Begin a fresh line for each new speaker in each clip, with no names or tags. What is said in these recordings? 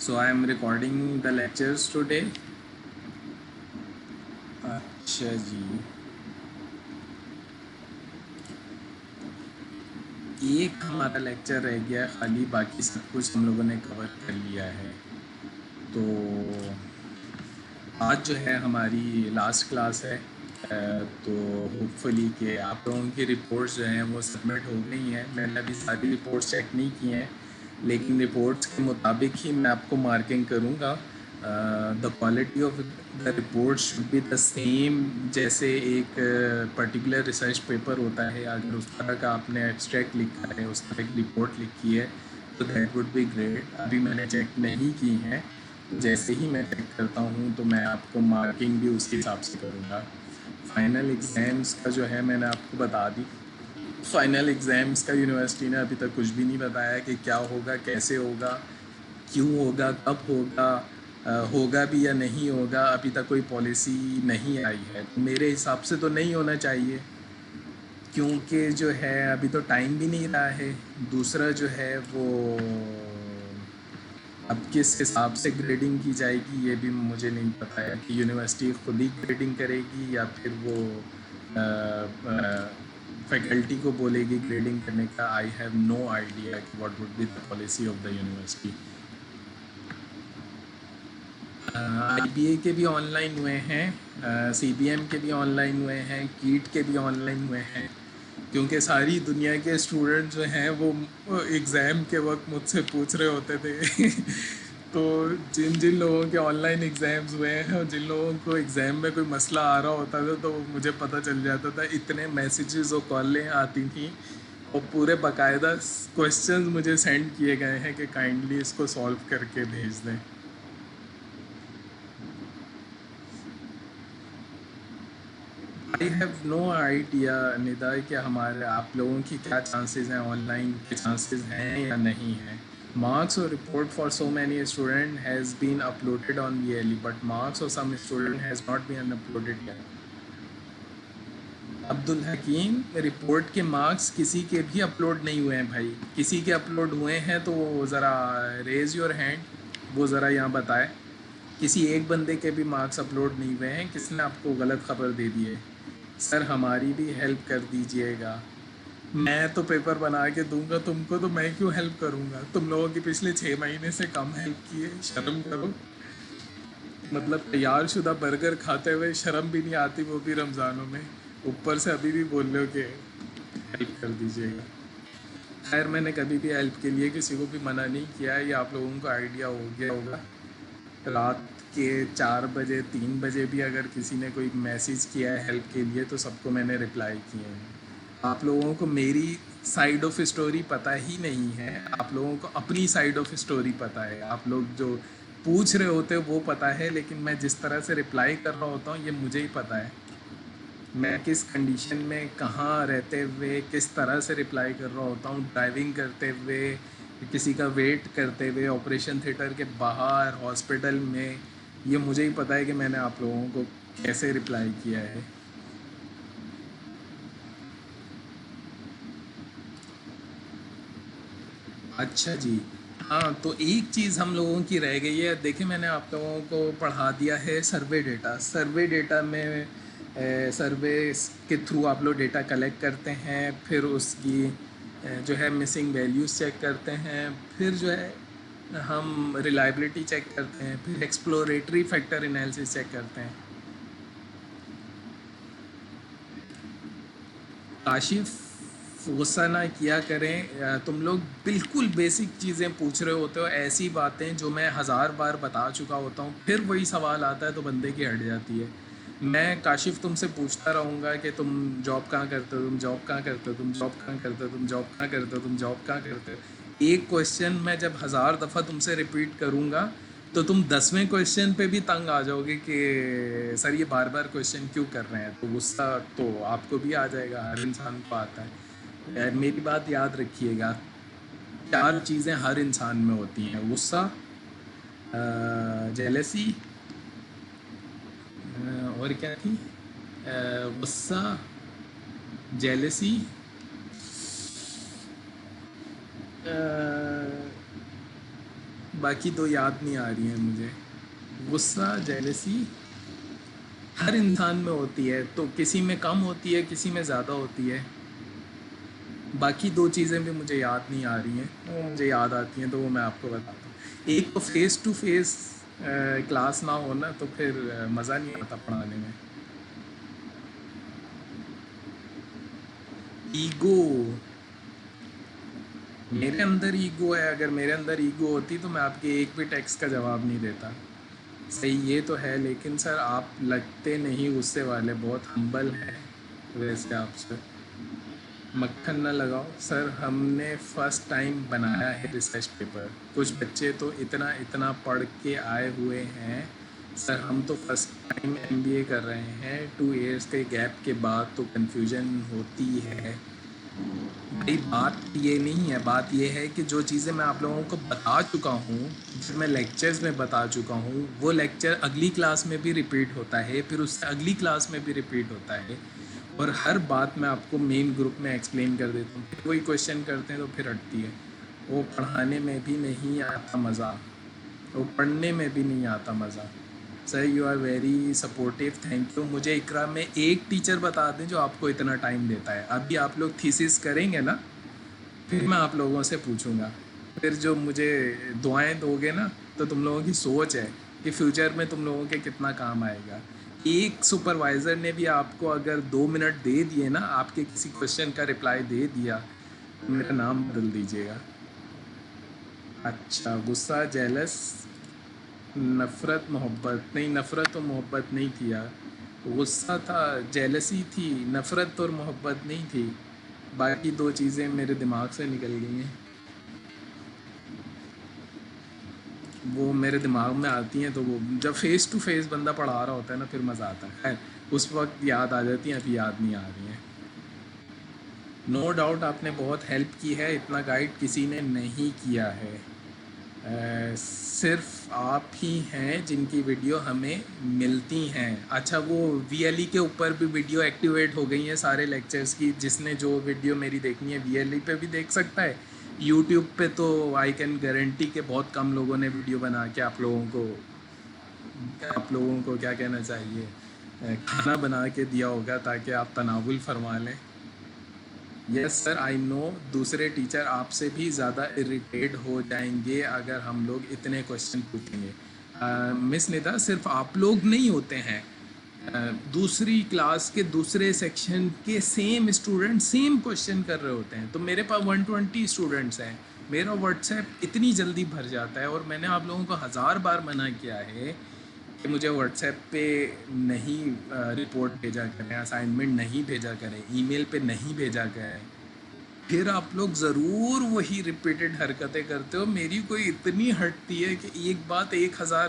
So I am recording the lectures today. अच्छा जी, एक हमारा लेक्चर रह गया खाली, बाकी सब कुछ हम लोगों ने कवर कर लिया है। तो आज जो है हमारी लास्ट क्लास है। तो होपफुली कि आप लोगों की रिपोर्ट्स जो हैं वो सबमिट हो गई हैं। मैंने अभी सारी रिपोर्ट्स चेक नहीं की हैं, लेकिन रिपोर्ट्स के मुताबिक ही मैं आपको मार्किंग करूँगा। The quality of the report should be the same, जैसे एक पर्टिकुलर रिसर्च पेपर होता है, अगर उस तरह का आपने एब्स्ट्रैक्ट लिखा है, उस तरह की रिपोर्ट लिखी है, तो दैट वुड बी ग्रेट। अभी मैंने चेक नहीं की है, तो जैसे ही मैं चेक करता हूँ तो मैं आपको मार्किंग भी उसी हिसाब से करूँगा। फाइनल एग्ज़ाम्स का जो है मैंने आपको बता दी। फाइनल एग्ज़ाम्स का यूनिवर्सिटी ने अभी तक कुछ भी नहीं बताया कि क्या होगा, कैसे होगा, क्यों होगा, कब होगा, होगा भी या नहीं होगा। अभी तक कोई पॉलिसी नहीं आई है, तो मेरे हिसाब से तो नहीं होना चाहिए, क्योंकि जो है अभी तो टाइम भी नहीं रहा है। दूसरा जो है वो अब किस हिसाब से ग्रेडिंग की जाएगी ये भी मुझे नहीं पता है, कि यूनिवर्सिटी खुद ही ग्रेडिंग करेगी या फिर वो फैकल्टी को बोलेगी ग्रेडिंग करने का। आई हैव नो आइडिया कि what would be the policy of the university. IBA के भी ऑनलाइन हुए हैं, सीबीएम के भी ऑनलाइन हुए हैं, कीट के भी ऑनलाइन हुए हैं, क्योंकि सारी दुनिया के स्टूडेंट जो हैं वो एग्ज़ाम के वक्त मुझसे पूछ रहे होते थे तो जिन जिन लोगों के ऑनलाइन एग्ज़ाम्स हुए हैं और जिन लोगों को एग्ज़ाम में कोई मसला आ रहा होता था, तो मुझे पता चल जाता था। इतने मैसेजेस और कॉलें आती थी और पूरे बाकायदा क्वेश्चंस मुझे सेंड किए गए हैं कि काइंडली इसको सॉल्व करके भेज दें। I have no idea Nida कि हमारे आप लोगों की क्या चांसेस हैं, ऑनलाइन के चांसेस हैं या नहीं हैं। मार्क्स और report for so many student has been uploaded on VLE, but marks और some student has not been uploaded yet. Abdul Hakim, report के मार्क्स किसी के भी अपलोड नहीं हुए हैं भाई। किसी के अपलोड हुए हैं तो ज़रा रेज़ योर हैंड, वो ज़रा यहाँ बताए। किसी एक बंदे के भी मार्क्स अपलोड नहीं हुए हैं, किसने आपको गलत खबर दे दी है? सर हमारी भी हेल्प कर दीजिएगा। मैं तो पेपर बना के दूंगा तुमको, तो मैं क्यों हेल्प करूंगा? तुम लोगों की पिछले 6 महीने से कम हेल्प की है, शर्म करो। मतलब तैयार शुदा बर्गर खाते हुए शर्म भी नहीं आती, वो भी रमज़ानों में, ऊपर से अभी भी बोल रहे हो कि हेल्प कर दीजिएगा। खैर, मैंने कभी भी हेल्प के लिए किसी को भी मना नहीं किया है, ये आप लोगों को आइडिया हो गया होगा। रात के 4 बजे 3 बजे भी अगर किसी ने कोई मैसेज किया है हेल्प के लिए, तो सबको मैंने रिप्लाई किए हैं। आप लोगों को मेरी साइड ऑफ स्टोरी पता ही नहीं है, आप लोगों को अपनी साइड ऑफ स्टोरी पता है। आप लोग जो पूछ रहे होते हो वो पता है, लेकिन मैं जिस तरह से रिप्लाई कर रहा होता हूँ ये मुझे ही पता है। मैं किस कंडीशन में, कहाँ रहते हुए, किस तरह से रिप्लाई कर रहा होता हूँ, ड्राइविंग करते हुए, किसी का वेट करते हुए, ऑपरेशन थिएटर के बाहर, हॉस्पिटल में, ये मुझे ही पता है कि मैंने आप लोगों को कैसे रिप्लाई किया है। अच्छा जी, हाँ, तो एक चीज़ हम लोगों की रह गई है। देखिए, मैंने आप लोगों को पढ़ा दिया है सर्वे डेटा। सर्वे डेटा में सर्वे के थ्रू आप लोग डेटा कलेक्ट करते हैं, फिर उसकी जो है मिसिंग वैल्यूज़ चेक करते हैं, फिर जो है हम रिलायबिलिटी चेक करते हैं, फिर एक्सप्लोरेटरी फैक्टर एनालिसिस चेक करते हैं। काशिफ, गुस्सा ना किया करें। तुम लोग बिल्कुल बेसिक चीज़ें पूछ रहे होते हो, ऐसी बातें जो मैं हज़ार बार बता चुका होता हूँ, फिर वही सवाल आता है तो बंदे की हट जाती है। मैं काशिफ तुमसे पूछता रहूँगा कि तुम जॉब कहाँ करते हो, तुम जॉब कहाँ करते हो, तुम जॉब कहाँ करते हो, तुम जॉब कहाँ करते हो, तुम जॉब कहाँ करते हो। एक क्वेश्चन मैं जब 1000 दफ़ा तुमसे रिपीट करूँगा, तो तुम 10वें क्वेश्चन पे भी तंग आ जाओगे कि सर ये बार बार क्वेश्चन क्यों कर रहे हैं। तो गुस्सा तो आपको भी आ जाएगा, हर इंसान को आता है। मेरी बात याद रखिएगा, 4 चीज़ें हर इंसान में होती हैं: गुस्सा, जेलसी, और क्या थी, गुस्सा, जेलसी, बाकी दो याद नहीं आ रही हैं मुझे। गुस्सा, जेलसी हर इंसान में होती है, तो किसी में कम होती है, किसी में ज़्यादा होती है। बाकी दो चीज़ें भी मुझे याद नहीं आ रही हैं, वो मुझे याद आती हैं तो वो मैं आपको बताता हूँ। एक तो फेस टू फेस क्लास ना हो ना, तो फिर मज़ा नहीं आता पढ़ाने में। ईगो, मेरे अंदर ईगो है। अगर मेरे अंदर ईगो होती तो मैं आपके एक भी टेक्स्ट का जवाब नहीं देता। सही, ये तो है, लेकिन सर आप लगते नहीं गुस्से वाले, बहुत हम्बल हैं वैसे आप सर। मक्खन ना लगाओ सर, हमने फर्स्ट टाइम बनाया है रिसर्च पेपर। कुछ बच्चे तो इतना इतना पढ़ के आए हुए हैं सर। हम तो फर्स्ट टाइम एमबीए कर रहे हैं, 2 इयर्स के गैप के बाद, तो कन्फ्यूजन होती है भाई। बात ये नहीं है, बात ये है कि जो चीज़ें मैं आप लोगों को बता चुका हूँ, जो मैं लेक्चर्स में बता चुका हूँ, वो लेक्चर अगली क्लास में भी रिपीट होता है, फिर उससे अगली क्लास में भी रिपीट होता है, और हर बात मैं आपको मेन ग्रुप में एक्सप्लेन कर देता हूँ। कोई क्वेश्चन करते हैं तो फिर हटती है। वो पढ़ाने में भी नहीं आता मज़ा, वो पढ़ने में भी नहीं आता मज़ा। Sir you are very supportive, thank you. मुझे इकरा में एक टीचर बता दें जो आपको इतना टाइम देता है। अभी आप लोग थीसिस करेंगे ना, फिर मैं आप लोगों से पूछूंगा, फिर जो मुझे दुआएं दोगे ना, तो तुम लोगों की सोच है कि फ्यूचर में तुम लोगों के कितना काम आएगा। एक सुपरवाइज़र ने भी आपको अगर 2 मिनट दे दिए ना, आपके किसी क्वेश्चन का रिप्लाई दे दिया, तो मेरा नाम बदल दीजिएगा। अच्छा, गुस्सा, जेलस, नफ़रत, मोहब्बत नहीं, नफ़रत और मोहब्बत नहीं थी यार। गुस्सा था, जेलसी थी, नफ़रत और मोहब्बत नहीं थी। बाकी दो चीज़ें मेरे दिमाग से निकल गई हैं, वो मेरे दिमाग में आती हैं, तो वो जब फेस टू फेस बंदा पढ़ा रहा होता है ना, फिर मज़ा आता है। खैर, उस वक्त याद आ जाती हैं, अभी याद नहीं आ रही हैं। नो डाउट आपने बहुत हेल्प की है, इतना गाइड किसी ने नहीं किया है। सिर्फ आप ही हैं जिनकी वीडियो हमें मिलती हैं। अच्छा, वो वीएलई के ऊपर भी वीडियो एक्टिवेट हो गई हैं सारे लेक्चर्स की। जिसने जो वीडियो मेरी देखनी है वीएलई पे भी देख सकता है। यूट्यूब पे तो आई कैन गारंटी कि बहुत कम लोगों ने वीडियो बना के आप लोगों को क्या कहना चाहिए, खाना बना के दिया होगा ताकि आप तनावुल फरमा लें। यस सर, आई नो दूसरे टीचर आपसे भी ज़्यादा इरिटेट हो जाएंगे अगर हम लोग इतने क्वेश्चन पूछेंगे। मिस निदा, सिर्फ आप लोग नहीं होते हैं, दूसरी क्लास के दूसरे सेक्शन के सेम स्टूडेंट सेम क्वेश्चन कर रहे होते हैं। तो मेरे पास 120 स्टूडेंट्स हैं, मेरा व्हाट्सएप इतनी जल्दी भर जाता है, और मैंने आप लोगों को 1000 बार मना किया है कि मुझे व्हाट्सएप पे नहीं रिपोर्ट भेजा करें, असाइनमेंट नहीं भेजा करें, ईमेल पे नहीं भेजा करें। फिर आप लोग ज़रूर वही रिपीटेड हरकतें करते हो। मेरी कोई इतनी हटती है कि एक बात 1000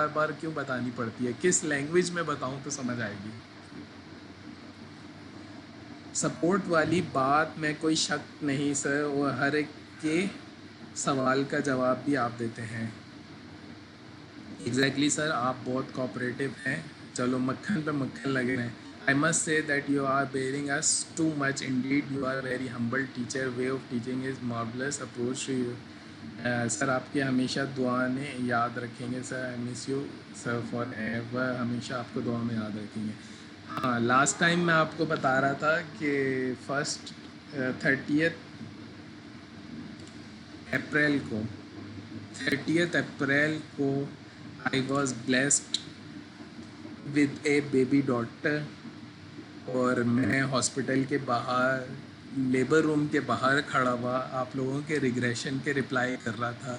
बार क्यों बतानी पड़ती है, किस लैंग्वेज में बताऊं तो समझ आएगी। सपोर्ट वाली बात में कोई शक नहीं सर, वो हर एक के सवाल का जवाब भी आप देते हैं। एग्जैक्टली सर, आप बहुत कोऑपरेटिव हैं। चलो, मक्खन पे मक्खन लगे हैं। I must say that you are bearing us too much indeed, you are very humble teacher, way of teaching is marvellous approach to you. Sir आपकी हमेशा दुआ ने याद रखेंगे sir, I miss you sir for ever, हमेशा आपको दुआ में याद रखेंगे। हाँ, लास्ट टाइम मैं आपको बता रहा था कि फर्स्ट 30 अप्रैल को 30 अप्रैल को I was blessed with A baby daughter, और मैं हॉस्पिटल के बाहर, लेबर रूम के बाहर खड़ा हुआ आप लोगों के रिग्रेशन के रिप्लाई कर रहा था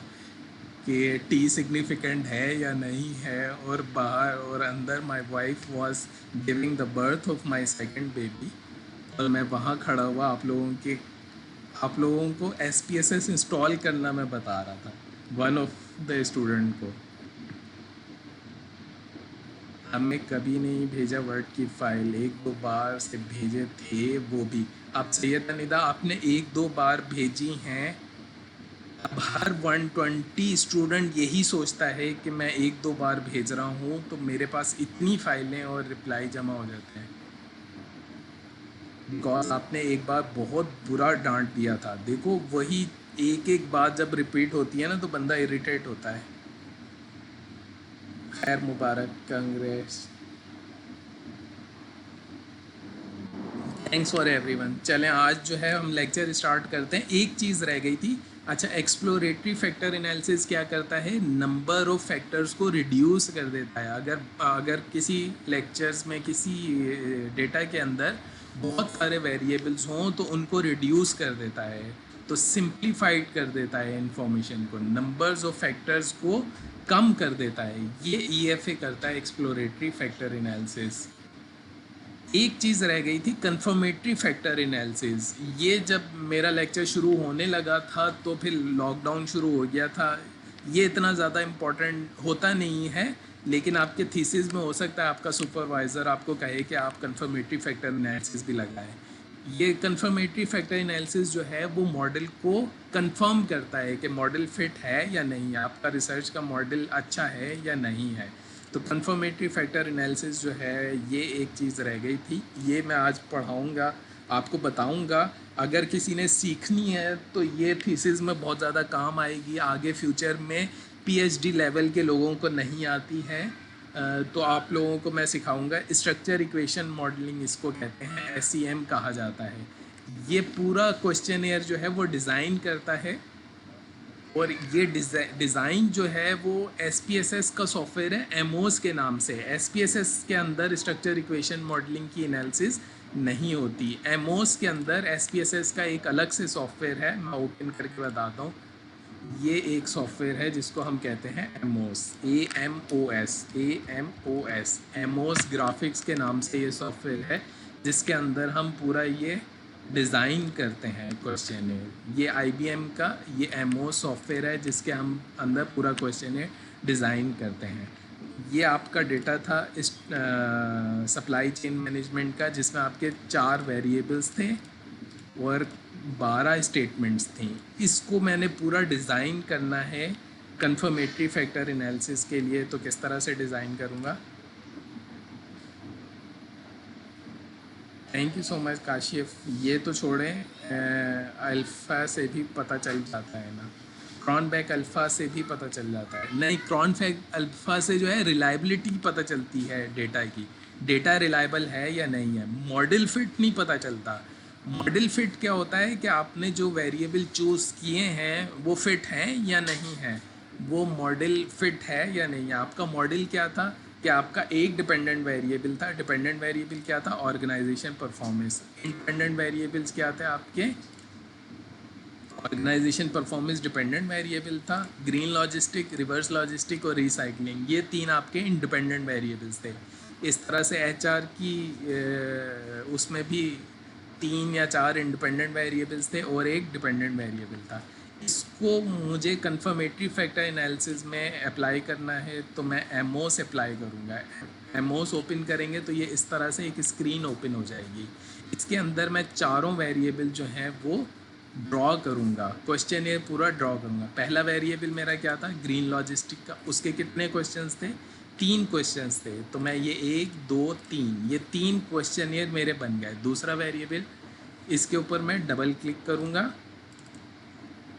कि टी सिग्निफिकेंट है या नहीं है, और बाहर और अंदर my wife was giving the birth of my second baby, और मैं वहाँ खड़ा हुआ आप लोगों को SPSS इंस्टॉल करना मैं बता रहा था वन ऑफ द स्टूडेंट को। हमें कभी नहीं भेजा वर्ड की फ़ाइल, 1-2 बार से भेजे थे वो भी। अब सैयद निदा, आपने 1-2 बार भेजी हैं। अब हर 120 स्टूडेंट यही सोचता है कि मैं 1-2 बार भेज रहा हूँ तो मेरे पास इतनी फाइलें और रिप्लाई जमा हो जाते हैं। बिकॉज आपने एक बार बहुत बुरा डांट दिया था। देखो, वही एक एक बात जब रिपीट होती है ना तो बंदा इरिटेट होता है। खैर मुबारक, कांग्रेस, थैंक्स फॉर एवरीवन। चलें आज जो है हम लेक्चर स्टार्ट करते हैं। एक चीज़ रह गई थी। अच्छा, एक्सप्लोरेटरी फैक्टर एनालिसिस क्या करता है? नंबर ऑफ फैक्टर्स को रिड्यूस कर देता है। अगर अगर किसी लेक्चर्स में किसी डेटा के अंदर बहुत सारे वेरिएबल्स हों तो उनको रिड्यूस कर देता है, तो सिंप्लीफाइड कर देता है इंफॉर्मेशन को, नंबर्स ऑफ फैक्टर्स को कम कर देता है। ये ईएफए करता है, एक्सप्लोरेटरी फैक्टर एनालिसिस। एक चीज़ रह गई थी, कंफर्मेटरी फैक्टर एनालिसिस। ये जब मेरा लेक्चर शुरू होने लगा था तो फिर लॉकडाउन शुरू हो गया था। ये इतना ज़्यादा इम्पोर्टेंट होता नहीं है, लेकिन आपके थीसिस में हो सकता है आपका सुपरवाइज़र आपको कहे कि आप कंफर्मेटरी फैक्टर एनालिसिस भी लगाएं। ये कंफर्मेटरी फैक्टर एनालिसिस जो है वो मॉडल को कंफर्म करता है कि मॉडल फिट है या नहीं, आपका रिसर्च का मॉडल अच्छा है या नहीं है। तो कंफर्मेटरी फैक्टर एनालिसिस जो है ये एक चीज़ रह गई थी, ये मैं आज पढ़ाऊँगा, आपको बताऊँगा। अगर किसी ने सीखनी है तो ये थीसिस में बहुत ज़्यादा काम आएगी। आगे फ्यूचर में पीएचडी लेवल के लोगों को नहीं आती है, तो आप लोगों को मैं सिखाऊंगा। स्ट्रक्चर इक्वेशन मॉडलिंग इसको कहते हैं, एसईएम कहा जाता है। ये पूरा क्वेश्चनियर जो है वो डिज़ाइन करता है, और ये डिज़ाइन जो है वो एसपीएसएस का सॉफ्टवेयर है, एमओस के नाम से। एसपीएसएस के अंदर स्ट्रक्चर इक्वेशन मॉडलिंग की एनालिसिस नहीं होती। एमओस के अंदर एसपीएसएस का एक अलग से सॉफ्टवेयर है, मैं ओपन करके बताता हूँ। ये एक सॉफ्टवेयर है जिसको हम कहते हैं MOS, A M O S, MOS graphics के नाम से ये सॉफ्टवेयर है, जिसके अंदर हम पूरा ये डिज़ाइन करते हैं क्वेश्चन। ये आईबीएम का ये एमओस सॉफ्टवेयर है जिसके हम अंदर पूरा क्वेश्चन डिज़ाइन करते हैं। ये आपका डेटा था इस सप्लाई चेन मैनेजमेंट का, जिसमें आपके 4 वेरिएबल्स थे और 12 स्टेटमेंट्स थी। इसको मैंने पूरा डिज़ाइन करना है कंफर्मेटरी फैक्टर एनालिसिस के लिए। तो किस तरह से डिज़ाइन करूँगा? Thank you so much Kashif. ये तो छोड़ें, अल्फ़ा से भी पता चल जाता है ना, क्रॉनबैक अल्फ़ा से भी पता चल जाता है। नहीं, क्रॉनबैक अल्फ़ा से जो है रिलायबिलिटी पता चलती है डेटा की, डेटा रिलायबल है या नहीं है। मॉडल फिट नहीं पता चलता। मॉडल फिट क्या होता है कि आपने जो वेरिएबल चूज़ किए हैं वो फिट हैं या नहीं है, वो मॉडल फिट है या नहीं है। आपका मॉडल क्या था कि आपका एक डिपेंडेंट वेरिएबल था। डिपेंडेंट वेरिएबल क्या था? Organisation performance. इंडिपेंडेंट वेरिएबल्स क्या थे आपके? ऑर्गेनाइजेशन परफॉर्मेंस डिपेंडेंट वेरिएबल था, ग्रीन लॉजिस्टिक, रिवर्स लॉजिस्टिक और रिसाइकलिंग, ये 3 आपके इंडिपेंडेंट वेरिएबल्स थे। इस तरह से एचआर की उसमें भी 3 या 4 इंडिपेंडेंट वेरिएबल्स थे और एक डिपेंडेंट वेरिएबल था। इसको मुझे कंफर्मेटरी फैक्टर एनालिसिस में अप्लाई करना है, तो मैं एमओस अप्लाई करूँगा। एमओस ओपन करेंगे तो ये इस तरह से एक स्क्रीन ओपन हो जाएगी। इसके अंदर मैं चारों वेरिएबल जो हैं वो ड्रॉ करूँगा, क्वेश्चन ये पूरा ड्रॉ करूँगा। पहला वेरिएबल मेरा क्या था? ग्रीन लॉजिस्टिक का। उसके कितने क्वेश्चंस थे? 3 क्वेश्चंस थे। तो मैं ये 1 2 3, ये 3 क्वेश्चन ये मेरे बन गए। दूसरा वेरिएबल, इसके ऊपर मैं डबल क्लिक करूँगा,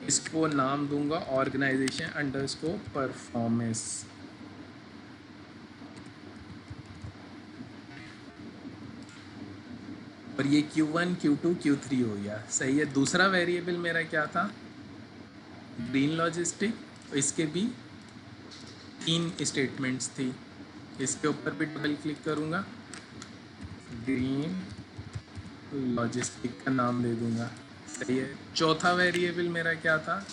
इसको नाम दूंगा ऑर्गेनाइजेशन अंडरस्कोर परफॉर्मेंस। और ये Q1 Q2 Q3 हो गया, सही है। दूसरा वेरिएबल मेरा क्या था? Green logistic. इसके भी 3 स्टेटमेंट्स थी, इसके ऊपर भी डबल क्लिक करूँगा, ग्रीन लॉजिस्टिक का नाम दे दूँगा, सही है। चौथा वेरिएबल मेरा क्या था?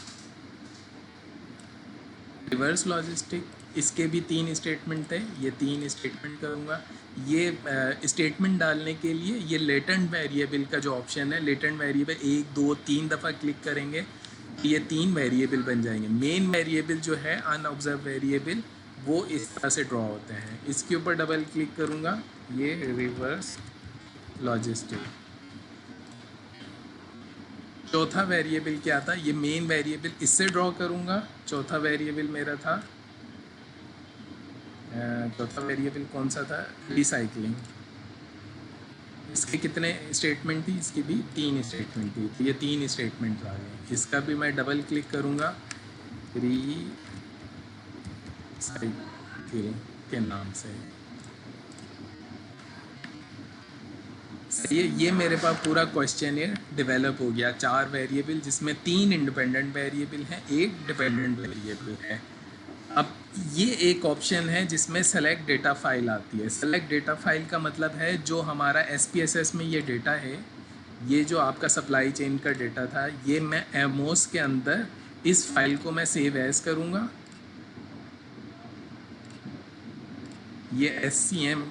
Reverse logistic. इसके भी 3 स्टेटमेंट थे, ये 3 स्टेटमेंट करूँगा। ये स्टेटमेंट डालने के लिए ये लेटेंट वेरिएबल का जो ऑप्शन है, लेटेंट वेरिएबल 1 2 3 दफ़ा क्लिक करेंगे ये 3 वेरिएबल बन जाएंगे। मेन वेरिएबल जो है अनऑब्जर्व वेरिएबल, वो इस तरह से ड्रॉ होते हैं। इसके ऊपर डबल क्लिक करूँगा, ये रिवर्स लॉजिस्टिक। चौथा वेरिएबल क्या था? ये मेन वेरिएबल, इससे ड्रॉ करूँगा। चौथा वेरिएबल मेरा था, चौथा वेरिएबल कौन सा था? रिसाइकलिंग। इसके कितने स्टेटमेंट थी? इसकी भी 3 स्टेटमेंट थी, तो ये 3 स्टेटमेंट आ गए। इसका भी मैं डबल क्लिक करूँगा रिसाइकिल के नाम से। सही है, ये मेरे पास पूरा क्वेश्चन डेवलप हो गया। 4 वेरिएबल जिसमें 3 इंडिपेंडेंट वेरिएबल हैं, 1 डिपेंडेंट वेरिएबल है। अब ये एक ऑप्शन है जिसमें सेलेक्ट डेटा फाइल आती है। सेलेक्ट डेटा फाइल का मतलब है जो हमारा SPSS में ये डेटा है, ये जो आपका सप्लाई चेन का डेटा था, ये मैं एमओस के अंदर इस फाइल को मैं सेव एज करूँगा। ये SCM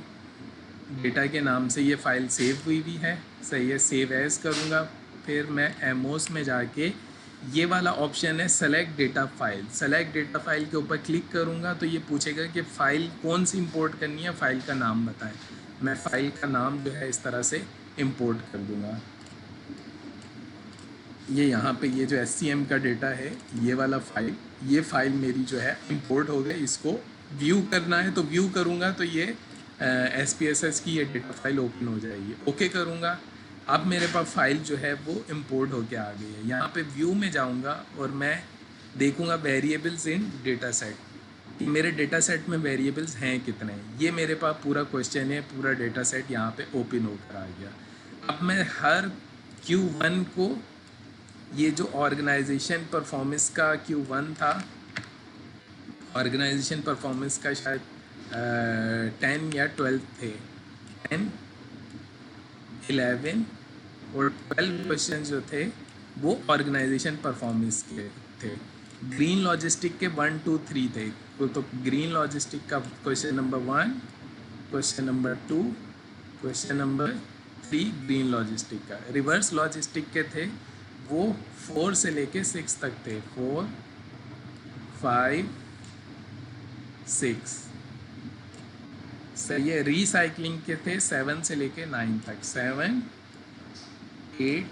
डेटा के नाम से ये फ़ाइल सेव हुई भी है। सही है, सेव एज करूँगा। फिर मैं एमओस में जाके ये वाला ऑप्शन है select data file. Select data file के ऊपर क्लिक करूँगा तो ये पूछेगा कि फ़ाइल कौन सी इंपोर्ट करनी है, फ़ाइल का नाम बताएं। मैं फ़ाइल का नाम जो है इस तरह से इंपोर्ट कर दूँगा। ये यहाँ पे ये जो SCM का डेटा है, ये वाला फ़ाइल, ये फ़ाइल मेरी जो है इंपोर्ट हो गई। इसको व्यू करना है तो व्यू करूँगा तो ये SPSS की ये डेटा फाइल ओपन हो जाएगी। ओके करूँगा, अब मेरे पास फ़ाइल जो है वो इंपोर्ट होके आ गई है। यहाँ पे व्यू में जाऊँगा और मैं देखूँगा वेरिएबल्स इन डेटा सेट, कि मेरे डेटा सेट में वेरिएबल्स हैं कितने। ये मेरे पास पूरा क्वेश्चन है, पूरा डेटा सेट यहाँ पे ओपन होकर आ गया। अब मैं हर Q1 को, ये जो ऑर्गेनाइजेशन परफॉर्मेंस का Q1 था, ऑर्गेनाइजेशन परफॉर्मेंस का शायद 10 या 12 थे, 10, 11 और 12 क्वेश्चन जो थे वो ऑर्गेनाइजेशन परफॉर्मेंस के थे। ग्रीन लॉजिस्टिक के 1, 2, 3 थे। तो ग्रीन लॉजिस्टिक का question number 1, question number 2, question number 3 green logistic का। रिवर्स लॉजिस्टिक के थे वो 4 से लेके 6 तक थे, 4, 5, 6। सही है। रिसाइकलिंग के थे 7 से लेके 9 तक, 7, 8,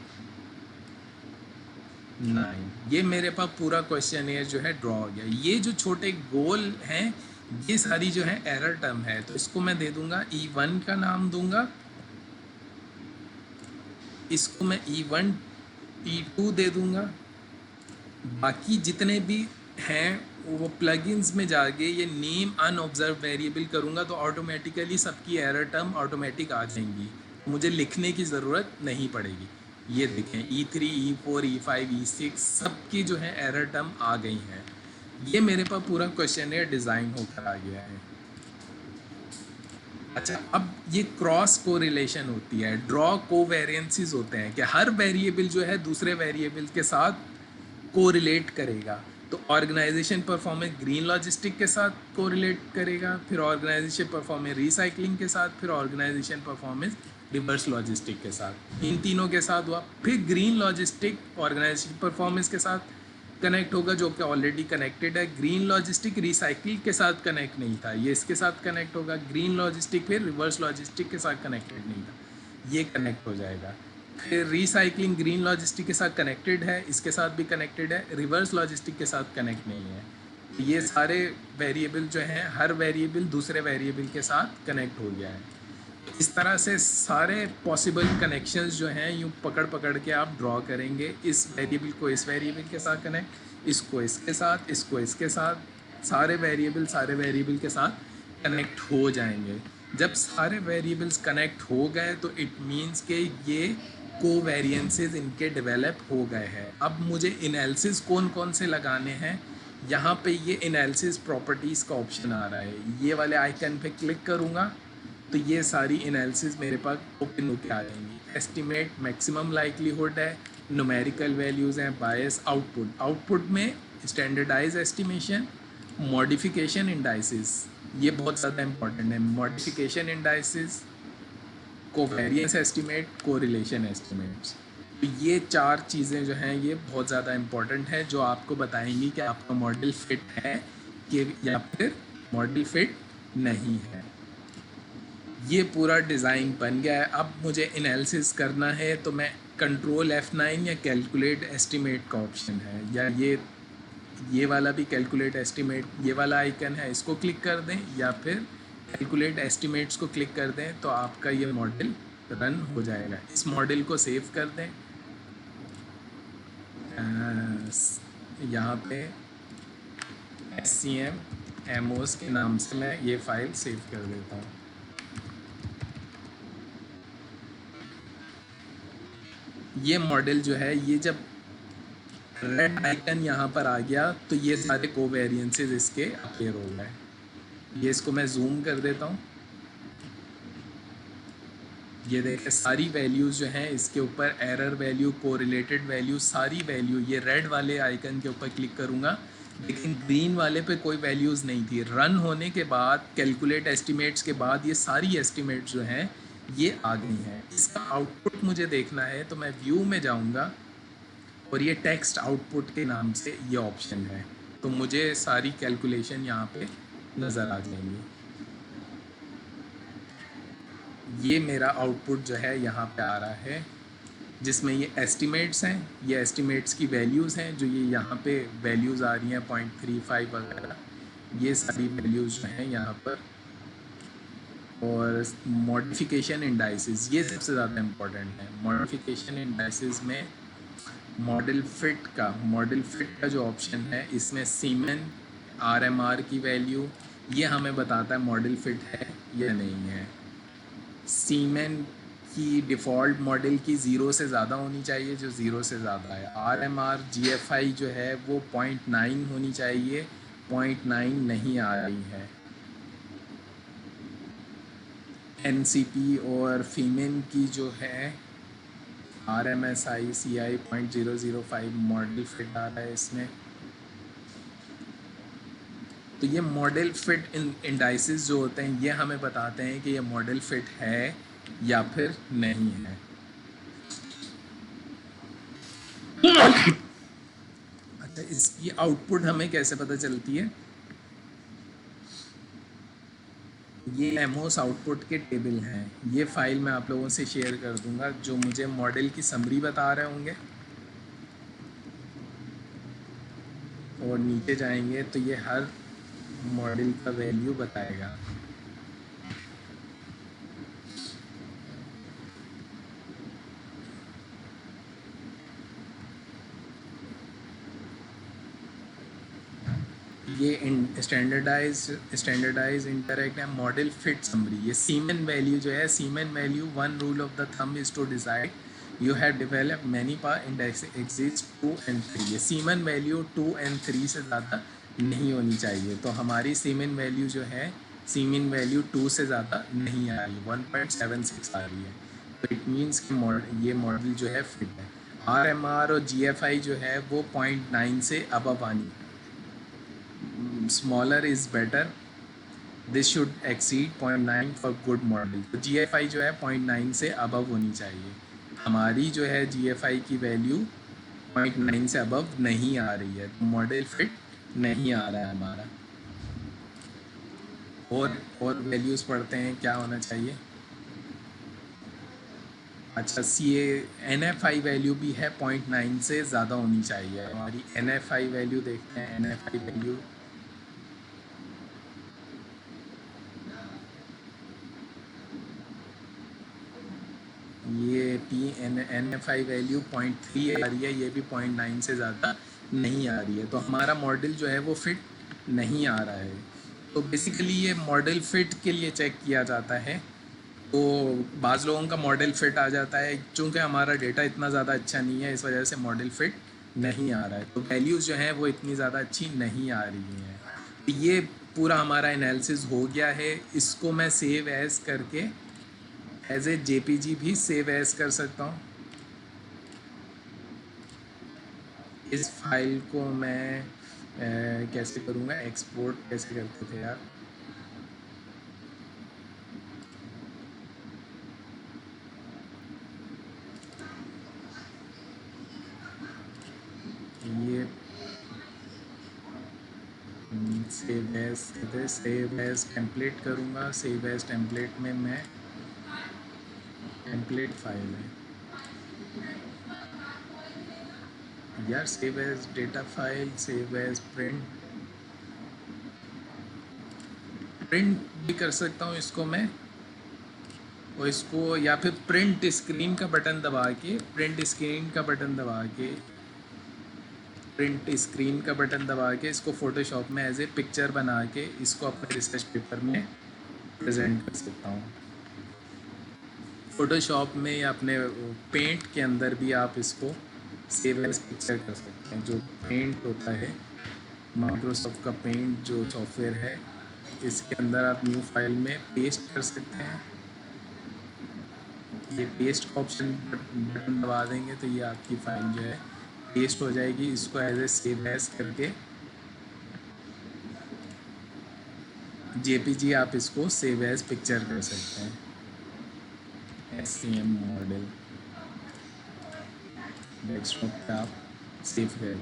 9। ये मेरे पास पूरा क्वेश्चन जो है ड्रॉ हो गया। ये जो छोटे गोल हैं ये सारी जो है एरर टर्म है, तो इसको मैं दे दूंगा E1 का नाम दूंगा, इसको मैं E1, E2 दे दूंगा। बाकी जितने भी हैं वो प्लगइन्स में जाके ये नेम अनऑब्जर्व वेरिएबल करूँगा तो ऑटोमेटिकली सबकी एरर टर्म ऑटोमेटिक आ जाएंगी, मुझे लिखने की ज़रूरत नहीं पड़ेगी। ये देखें E3, E4, E5, E6 सबकी जो है एरर टर्म आ गई हैं। ये मेरे पास पूरा क्वेश्चन डिज़ाइन होकर आ गया है। अच्छा, अब ये क्रॉस कोरिलेशन होती है, ड्रॉ कोवेरिएंसेस होते हैं कि हर वेरिएबल जो है दूसरे वेरिएबल के साथ कोरिलेट करेगा। तो ऑर्गेनाइजेशन परफॉर्मेंस ग्रीन लॉजिस्टिक के साथ कोरिलेट करेगा, फिर ऑर्गेनाइजेशन परफॉर्मेंस रिसाइकलिंग के साथ, फिर ऑर्गेनाइजेशन परफॉर्मेंस रिवर्स लॉजिस्टिक के साथ। इन तीनों के साथ हुआ। फिर ग्रीन लॉजिस्टिक ऑर्गेनाइजेशन परफॉर्मेंस के साथ कनेक्ट होगा जो कि ऑलरेडी कनेक्टेड है। ग्रीन लॉजिस्टिक रिसाइकिल के साथ कनेक्ट नहीं था, ये इसके साथ कनेक्ट होगा। ग्रीन लॉजिस्टिक फिर रिवर्स लॉजिस्टिक के साथ कनेक्टेड नहीं था, ये कनेक्ट हो जाएगा। फिर रिसाइकलिंग ग्रीन लॉजिस्टिक के साथ कनेक्टेड है, इसके साथ भी कनेक्टेड है, रिवर्स लॉजिस्टिक के साथ कनेक्ट नहीं है। ये सारे वेरिएबल जो हैं हर वेरिएबल दूसरे वेरिएबल के साथ कनेक्ट हो गया है। इस तरह से सारे पॉसिबल कनेक्शंस जो हैं यूँ पकड़ पकड़ के आप ड्रॉ करेंगे। इस वेरिएबल को इस वेरिएबल के साथ कनेक्ट, इसको इसके साथ, इसको इसके साथ, सारे वेरिएबल के साथ कनेक्ट हो जाएंगे। जब सारे वेरिएबल्स कनेक्ट हो गए तो इट मीन्स के ये कोवेरिएंसेस इनके डेवलप हो गए हैं। अब मुझे एनालिसिस कौन कौन से लगाने हैं, यहाँ पे ये एनालिसिस प्रॉपर्टीज़ का ऑप्शन आ रहा है, ये वाले आइकन पे क्लिक करूँगा तो ये सारी एनालिसिस मेरे पास ओपन होकर आ जाएंगी। एस्टिमेट मैक्सिमम लाइकलीहुड है, न्यूमेरिकल वैल्यूज़ हैं, बायस, आउटपुट में स्टैंडर्डाइज एस्टिमेशन, मॉडिफिकेशन इंडाइसिस, ये बहुत ज़्यादा इंपॉर्टेंट है। Modification indices, covariance estimate, correlation estimates, तो ये 4 चीज़ें जो हैं ये बहुत ज़्यादा इंपॉर्टेंट है जो आपको बताएंगी कि आपका मॉडल फिट है कि या फिर मॉडल फिट नहीं है। ये पूरा डिज़ाइन बन गया है। अब मुझे एनालिसिस करना है तो मैं कंट्रोल F9 या कैलकुलेट एस्टिमेट का ऑप्शन है, या ये वाला भी कैलकुलेट एस्टिमेट, ये वाला आइकन है, इसको क्लिक कर दें या फिर कैलकुलेट एस्टिमेट्स को क्लिक कर दें तो आपका ये मॉडल रन हो जाएगा। इस मॉडल को सेव कर दें। यहाँ पे SCM एमओस के नाम से मैं ये फाइल सेव कर देता हूँ। ये मॉडल जो है, ये जब रेड आइकन यहाँ पर आ गया तो ये सारे कोवेरिएंसेस इसके अपीयर हो गए। ये इसको मैं जूम कर देता हूँ। ये देखें सारी वैल्यूज़ जो हैं इसके ऊपर, एरर वैल्यू, कोरिलेटेड वैल्यू, सारी वैल्यू, ये रेड वाले आइकन के ऊपर क्लिक करूँगा लेकिन ग्रीन वाले पे कोई वैल्यूज़ नहीं थी। रन होने के बाद, कैलकुलेट एस्टिमेट्स के बाद ये सारी एस्टिमेट्स जो हैं ये आ गई हैं। इसका आउटपुट मुझे देखना है तो मैं व्यू में जाऊँगा और ये टेक्स्ट आउटपुट के नाम से ये ऑप्शन है, तो मुझे सारी कैलकुलेशन यहाँ पे नज़र आ जाएंगी। ये मेरा आउटपुट जो है यहाँ पे आ रहा है, जिसमें ये एस्टिमेट्स हैं, ये एस्टिमेट्स की वैल्यूज़ हैं, जो ये यहाँ पे वैल्यूज़ आ रही हैं 0.35 वगैरह, ये सारी वैल्यूज़ जो हैं यहाँ पर। और मॉडिफिकेशन इंडाइसिस, ये सबसे ज़्यादा इम्पोर्टेंट है। मॉडिफिकेशन इंडाइसिस में मॉडल फिट का जो ऑप्शन है, इसमें सीमेन RMR की वैल्यू, ये हमें बताता है मॉडल फिट है या नहीं है। सीमेन की डिफ़ॉल्ट मॉडल की 0 से ज़्यादा होनी चाहिए, जो 0 से ज़्यादा है। RMR GFI जो है वो 0.9 होनी चाहिए, 0.9 नहीं आ रही है। NCP और फीमेन की जो है RMSI CI 0.005 मॉडल फिट आ रहा है इसमें। तो ये मॉडल फिट इंडाइसिस जो होते हैं ये हमें बताते हैं कि ये मॉडल फिट है या फिर नहीं है। अच्छा, इसकी आउटपुट हमें कैसे पता चलती है? ये एमओस आउटपुट के टेबल हैं। ये फाइल मैं आप लोगों से शेयर कर दूंगा, जो मुझे मॉडल की समरी बता रहे होंगे। और नीचे जाएंगे तो ये हर मॉडल का वैल्यू बताएगा। ये स्टैंडर्डाइज इंटरैक्ट है मॉडल फिट समरी। ये सीमेन वैल्यू जो है, सीमेन value, one rule of the thumb is to decide you have develop many पार इंडेक्स एग्जिस्ट 2 and 3। ये सीमेन वैल्यू 2 and 3 से ज़्यादा नहीं होनी चाहिए। तो हमारी सीमेन वैल्यू जो है, सीमेन वैल्यू 2 से ज़्यादा नहीं आ रही, 1.76 आ रही है। तो इट मीन्स कि ये मॉडल जो है फिट है। RMR और GFI जो है वो 0.9 से अबव आनी, smaller is better, this should exceed 0.9 for good model. तो GFI जो है 0.9 से अबव होनी चाहिए। हमारी जो है GFI की वैल्यू 0.9 से अबव नहीं आ रही है, तो मॉडल फिट नहीं आ रहा है हमारा। और वैल्यूज़ पढ़ते हैं क्या होना चाहिए। अच्छा, NFI वैल्यू भी है 0.9 से ज़्यादा होनी चाहिए। हमारी NFI वैल्यू देखते हैं। NFI वैल्यू ये NFI वैल्यू 0.3 आ रही है, ये भी 0.9 से ज़्यादा नहीं आ रही है। तो हमारा मॉडल जो है वो फिट नहीं आ रहा है। तो बेसिकली ये मॉडल फिट के लिए चेक किया जाता है। तो बाज़ लोगों का मॉडल फिट आ जाता है, चूँकि हमारा डेटा इतना ज़्यादा अच्छा नहीं है, इस वजह से मॉडल फिट नहीं आ रहा है। तो वैल्यूज़ जो हैं वो इतनी ज़्यादा अच्छी नहीं आ रही हैं। तो ये पूरा हमारा एनालिसिस हो गया है। इसको मैं सेव एज़ करके एज ए JPG भी सेव एज कर सकता हूँ। इस फाइल को मैं कैसे करूँगा, एक्सपोर्ट कैसे करते थे यार। ये सेव एज टेम्पलेट करूँगा। सेव एज टेम्पलेट में मैं टेम्पलेट फाइल है यार, save as data file, save as print भी कर सकता हूँ इसको मैं। और इसको या फिर प्रिंट स्क्रीन का बटन दबा के इसको फोटोशॉप में एज ए पिक्चर बना के इसको अपने रिसर्च पेपर में प्रेजेंट कर सकता हूँ। फोटोशॉप में या अपने पेंट के अंदर भी आप इसको सेव एज पिक्चर कर सकते हैं। जो पेंट होता है, माइक्रोसॉफ्ट का पेंट जो सॉफ्टवेयर है, इसके अंदर आप न्यू फाइल में पेस्ट कर सकते हैं। ये पेस्ट का ऑप्शन बटन दबा देंगे तो ये आपकी फाइल जो है पेस्ट हो जाएगी। इसको एज ए सेव एज करके जेपीजी आप इसको सेव एज पिक्चर कर सकते हैं। एससीएम मॉडल डेस्कटॉप पे आप सेव कर,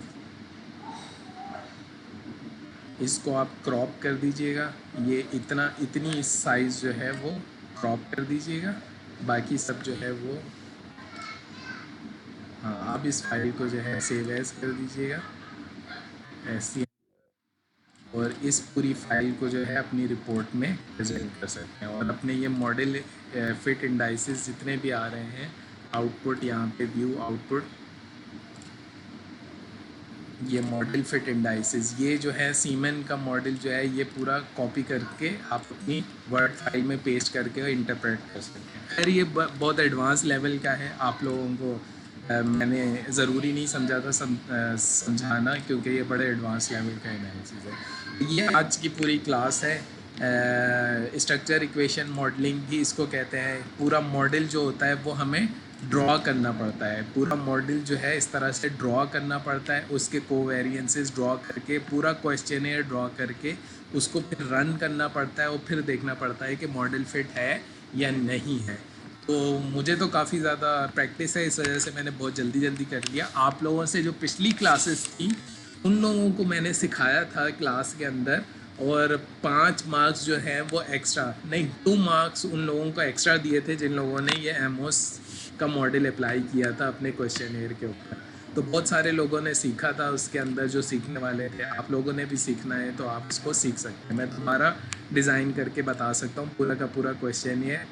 इसको आप क्रॉप कर दीजिएगा। ये इतनी साइज़ जो है वो क्रॉप कर दीजिएगा। बाकी सब जो है वो, हाँ, आप इस फाइल को जो है सेव एज कर दीजिएगा ऐसी, और इस पूरी फाइल को जो है अपनी रिपोर्ट में प्रेजेंट कर सकते हैं। और अपने ये मॉडल फिट इंडाइसिस जितने भी आ रहे हैं, आउटपुट यहाँ पे व्यू आउटपुट, ये मॉडल फिट इंडाइसिस, ये जो है सीमेन का मॉडल जो है, ये पूरा कॉपी करके आप अपनी वर्ड फाइल में पेस्ट करके इंटरप्रेट कर सकते हैं। खैर ये बहुत एडवांस लेवल का है, आप लोगों को मैंने ज़रूरी नहीं समझा था समझाना, क्योंकि ये बड़े एडवांस लेवल का एनालिसिस है। ये आज की पूरी क्लास है। स्ट्रक्चर इक्वेशन मॉडलिंग भी इसको कहते हैं। पूरा मॉडल जो होता है वो हमें ड्रॉ करना पड़ता है। पूरा मॉडल जो है इस तरह से ड्रॉ करना पड़ता है, उसके कोवेरिएंसेस ड्रॉ करके, पूरा क्वेश्चनेयर ड्रॉ करके उसको फिर रन करना पड़ता है और फिर देखना पड़ता है कि मॉडल फिट है या नहीं है। तो मुझे तो काफ़ी ज़्यादा प्रैक्टिस है, इस वजह से मैंने बहुत जल्दी जल्दी कर लिया। आप लोगों से जो पिछली क्लासेस थी उन लोगों को मैंने सिखाया था क्लास के अंदर, और 5 मार्क्स जो है वो एक्स्ट्रा नहीं, 2 मार्क्स उन लोगों को एक्स्ट्रा दिए थे जिन लोगों ने ये एमओस का मॉडल अप्लाई किया था अपने क्वेश्चनेयर के ऊपर। तो बहुत सारे लोगों ने सीखा था उसके अंदर, जो सीखने वाले थे। आप लोगों ने भी सीखना है तो आप इसको सीख सकते हैं। मैं दोबारा डिज़ाइन करके बता सकता हूँ पूरा का पूरा क्वेश्चनेयर।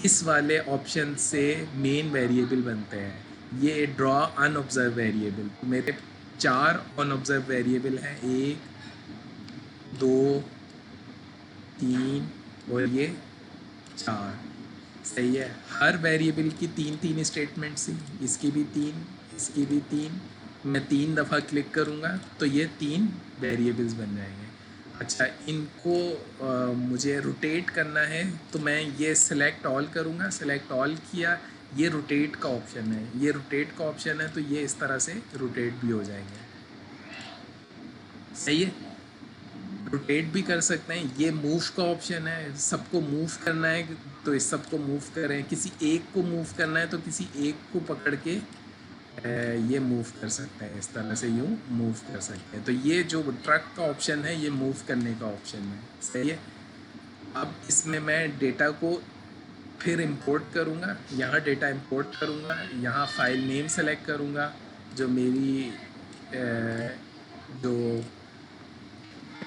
इस वाले ऑप्शन से मेन वेरिएबल बनते हैं। ये ड्रॉ अनऑब्जर्व वेरिएबल, मेरे 4 अनऑब्जर्व वेरिएबल हैं, 1 2 3 और ये 4। सही है। हर वेरिएबल की 3 स्टेटमेंट्स थी, इसकी भी 3, इसकी भी 3। मैं 3 दफ़ा क्लिक करूँगा तो ये 3 वेरिएबल्स बन जाएंगे। अच्छा, इनको मुझे रोटेट करना है तो मैं ये सेलेक्ट ऑल करूँगा। सेलेक्ट ऑल किया, ये रोटेट का ऑप्शन है, ये रोटेट का ऑप्शन है, तो ये इस तरह से रोटेट भी हो जाएंगे। सही है, रोटेट भी कर सकते हैं। ये मूव का ऑप्शन है, सबको मूव करना है तो इस सबको मूव करें, किसी एक को मूव करना है तो किसी एक को पकड़ के ये मूव कर सकते हैं, इस तरह से यूँ मूव कर सकते हैं। तो ये जो ट्रक का ऑप्शन है ये मूव करने का ऑप्शन है। सही है। अब इसमें मैं डेटा को फिर इंपोर्ट करूँगा, यहाँ डेटा इंपोर्ट करूँगा, यहाँ फाइल नेम सेलेक्ट करूँगा, जो मेरी जो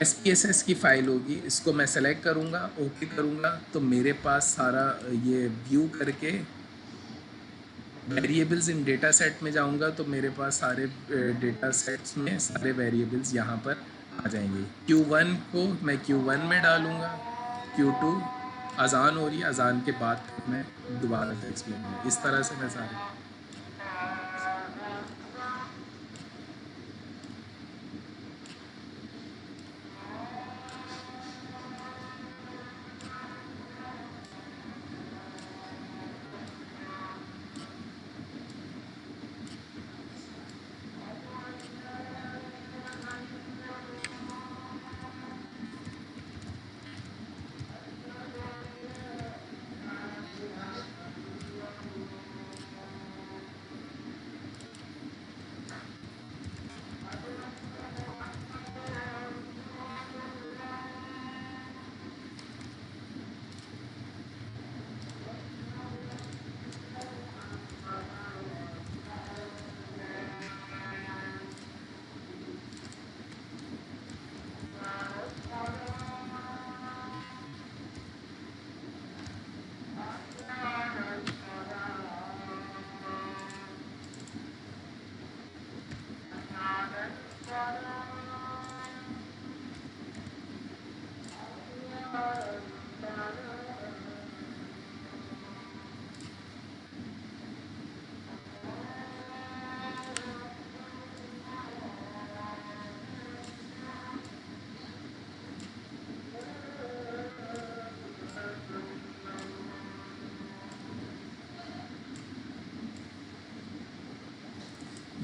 SPSS की फ़ाइल होगी, इसको मैं सेलेक्ट करूँगा, ओके करूँगा, तो मेरे पास सारा ये व्यू करके वेरिएबल्स इन डेटा सेट में जाऊँगा तो मेरे पास सारे डेटा सेट्स में सारे वेरिएबल्स यहाँ पर आ जाएंगे। Q1 को मैं Q1 में डालूँगा, Q2 अज़ान हो रही है, अज़ान के बाद मैं दोबारा से एक्सप्लेन करूँगा। इस तरह से मैं सारे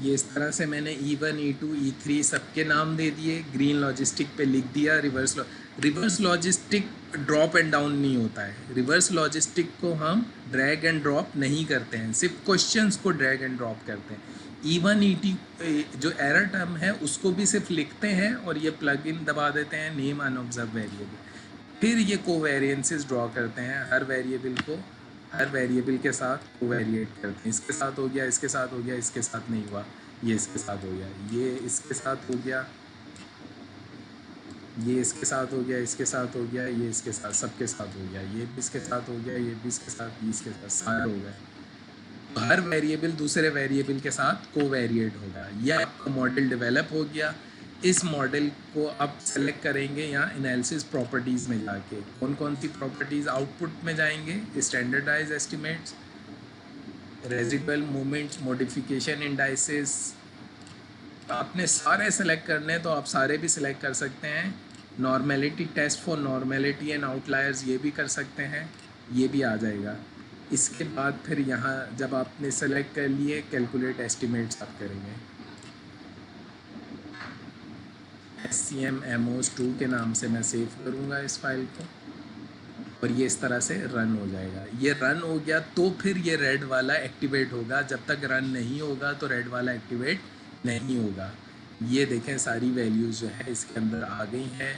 ये इस तरह से मैंने E1 E2 E3 सबके नाम दे दिए, ग्रीन लॉजिस्टिक पे लिख दिया। Reverse logistic drop and down नहीं होता है। रिवर्स लॉजिस्टिक को हम ड्रैग एंड ड्रॉप नहीं करते हैं, सिर्फ क्वेश्चंस को ड्रैग एंड ड्रॉप करते हैं। E1 E2 जो एरर टर्म है उसको भी सिर्फ लिखते हैं और ये प्लग इन दबा देते हैं, नेम अनऑब्जर्व वेरिएबल। फिर ये कोवेरिएंसेस ड्रॉ करते हैं, हर वेरिएबल के साथ कोवेरिएट करते हैं। इसके साथ हो गया, इसके साथ हो गया, इसके साथ नहीं हुआ, ये इसके साथ हो गया, ये इसके साथ हो गया, ये इसके साथ हो गया, इसके साथ हो गया, ये इसके साथ, सबके साथ हो गया, ये भी इसके साथ हो गया, ये भी इसके साथ, ये इसके साथ, सारे हो गए। तो हर वेरिएबल दूसरे वेरिएबल के साथ कोवेरिएट होगा। यह आपका मॉडल डेवलप हो गया। इस मॉडल को आप सेलेक्ट करेंगे यहाँ एनालिसिस प्रॉपर्टीज़ में जाके। कौन कौन सी प्रॉपर्टीज़? आउटपुट में जाएंगे, standardise estimates, residual movements, modification indices. आपने सारे सेलेक्ट करने हैं तो आप सारे भी सिलेक्ट कर सकते हैं। Normality test for normality and outliers ये भी कर सकते हैं, ये भी आ जाएगा। इसके बाद फिर यहाँ जब आपने सेलेक्ट कर लिए, कैलकुलेट एस्टिमेट्स आप करेंगे। SCM-MOS2 के नाम से मैं सेव करूँगा इस फाइल को और ये इस तरह से रन हो जाएगा। ये रन हो गया तो फिर ये रेड वाला एक्टिवेट होगा। जब तक रन नहीं होगा तो रेड वाला एक्टिवेट नहीं होगा। ये देखें सारी वैल्यूज़ जो है इसके अंदर आ गई हैं।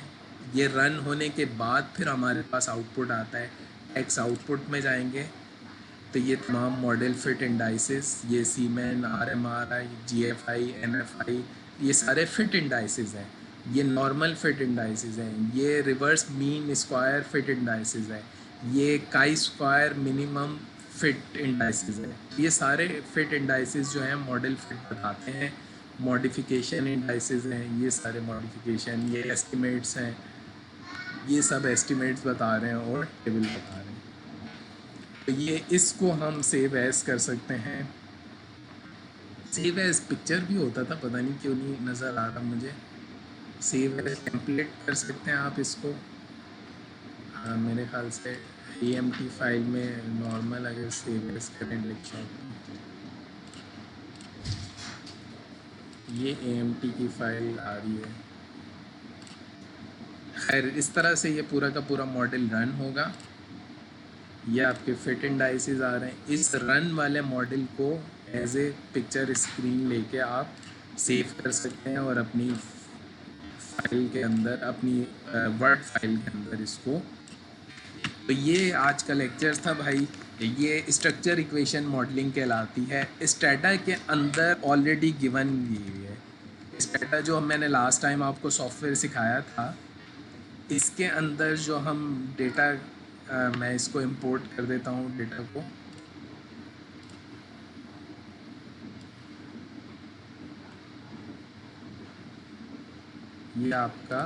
ये रन होने के बाद फिर हमारे पास आउटपुट आता है। एक्स आउटपुट में जाएंगे तो ये तमाम मॉडल फिट इंडाइसेस, ये सीमेन, RMRI, GFI, NFI, ये सारे फिट इंडाइसेस हैं। ये नॉर्मल फिट इंडाइसेस हैं, ये reverse mean square feet indices हैं, ये chi square minimum fit indices हैं। ये सारे फिट इंडाइसेस जो हैं मॉडल फिट बताते हैं। मॉडिफिकेशन इंडाइसेस हैं, ये सारे मॉडिफिकेशन, ये एस्टिमेट्स हैं, ये सब एस्टिमेट्स बता रहे हैं और टेबल बता रहे हैं। तो ये इसको हम सेव एज कर सकते हैं। सेव एज पिक्चर भी होता था, पता नहीं क्यों नहीं नज़र आ रहा मुझे। सेव एज टेम्पलेट कर सकते हैं आप इसको। मेरे ख्याल से AMT फाइल में नॉर्मल अगर सेव एज करें लिखा, ये AMT की फाइल आ रही है। खैर इस तरह से ये पूरा का पूरा मॉडल रन होगा। ये आपके फिट इंडाइसेस आ रहे हैं। इस रन वाले मॉडल को एज ए पिक्चर स्क्रीन लेके आप सेव कर सकते हैं और अपनी फाइल के अंदर, अपनी वर्ड फाइल के अंदर इसको। तो ये आज का लेक्चर था भाई। ये स्ट्रक्चर इक्वेशन मॉडलिंग कहलाती है। स्टेटा के अंदर ऑलरेडी गिवन हुई है। स्टेटा जो मैंने लास्ट टाइम आपको सॉफ्टवेयर सिखाया था, इसके अंदर जो हम डेटा, मैं इसको इंपोर्ट कर देता हूँ डेटा को। ये आपका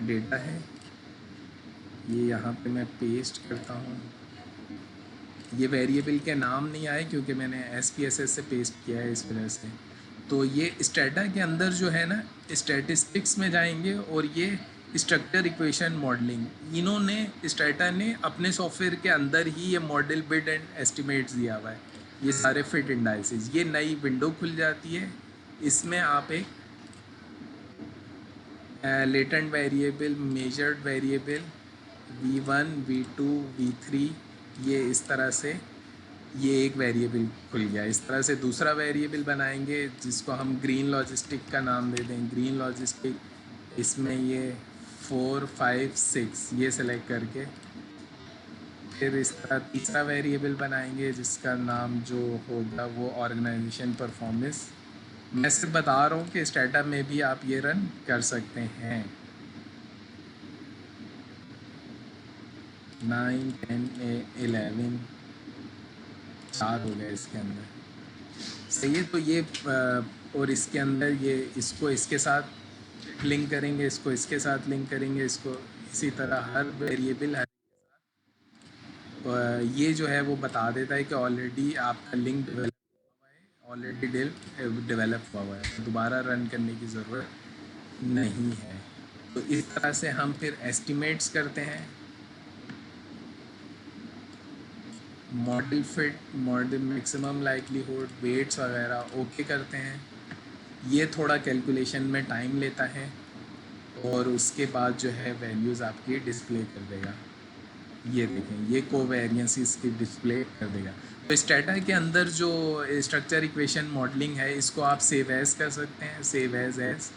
डेटा है, ये यहाँ पे मैं पेस्ट करता हूँ। ये वेरिएबल के नाम नहीं आए क्योंकि मैंने SPSS से पेस्ट किया है इस वजह से। तो ये स्टेटा के अंदर जो है ना, स्टैटिस्टिक्स में जाएंगे और ये स्ट्रक्चर इक्वेशन मॉडलिंग, इन्होंने स्टेटा ने अपने सॉफ्टवेयर के अंदर ही ये मॉडल बिड एंड एस्टिमेट्स दिया हुआ है। ये सारे फिट इंडाइसेस, ये नई विंडो खुल जाती है। इसमें आप एक latent variable, measured variable, V1, V2, V3, ये इस तरह से ये एक वेरिएबल खुल गया। इस तरह से दूसरा वेरिएबल बनाएंगे जिसको हम ग्रीन लॉजिस्टिक का नाम दे दें, ग्रीन लॉजिस्टिक। इसमें ये 4, 5, 6 ये सेलेक्ट करके फिर इस तरह तीसरा वेरिएबल बनाएंगे जिसका नाम जो होगा वो ऑर्गेनाइजेशन परफॉर्मेंस। मैं सिर्फ बता रहा हूँ कि स्टेटा में भी आप ये रन कर सकते हैं। 9, 10, 11 4 हो गए इसके अंदर। सही है। तो ये और इसके अंदर ये इसको इसके साथ लिंक करेंगे, इसको इसके साथ लिंक करेंगे, इसको इसी तरह हर वेरिएबल ये जो है वो बता देता है कि ऑलरेडी आपका लिंक डेवलप हुआ है, ऑलरेडी डेवलप हुआ है, दोबारा रन करने की ज़रूरत नहीं है। तो इस तरह से हम फिर एस्टिमेट्स करते हैं। Model fit, model maximum likelihood, weights वगैरह ओके करते हैं। ये थोड़ा कैलकुलेशन में टाइम लेता है और उसके बाद जो है वैल्यूज़ आपकी डिस्प्ले कर देगा। ये देखें, ये कोवेरिएंस इसकी डिस्प्ले कर देगा। तो स्टेटा के अंदर जो स्ट्रक्चर इक्वेशन मॉडलिंग है, इसको आप सेव एज कर सकते हैं, save as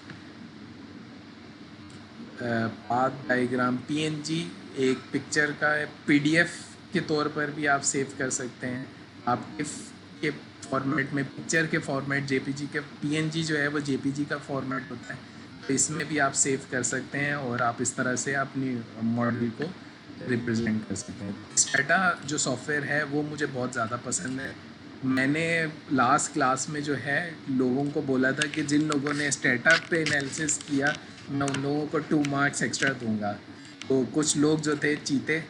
path diagram PNG, एक पिक्चर का पीडीएफ के तौर पर भी आप सेव कर सकते हैं। आप इफ के फॉर्मेट में, पिक्चर के फॉर्मेट जेपीजी के, पीएनजी जो है वो जेपीजी का फॉर्मेट होता है, तो इसमें भी आप सेव कर सकते हैं और आप इस तरह से अपनी मॉडल को रिप्रेजेंट कर सकते हैं। स्टेटा जो सॉफ्टवेयर है वो मुझे बहुत ज़्यादा पसंद है। मैंने लास्ट क्लास में जो है लोगों को बोला था कि जिन लोगों ने स्टेटा पे एनालिसिस किया, मैं उन लोगों को 2 मार्क्स एक्स्ट्रा दूंगा। तो कुछ लोग जो थे चीते